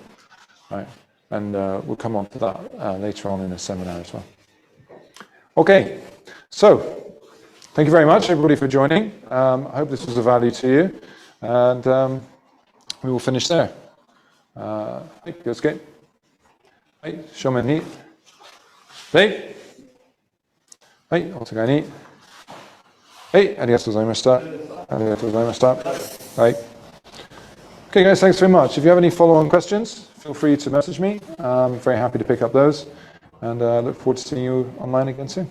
Right, and we'll come on to that later on in the seminar as well. Okay, so thank you very much, everybody, for joining. I hope this was of value to you, and we will finish there. はい、気をつけ。はい、正面に。はい、はい、お互いに。はい、ありがとうございました。ありがとうございました。はい。Okay, guys, thanks very much. If you have any follow-on questions, feel free to message me. I'm very happy to pick up those, and look forward to seeing you online again soon.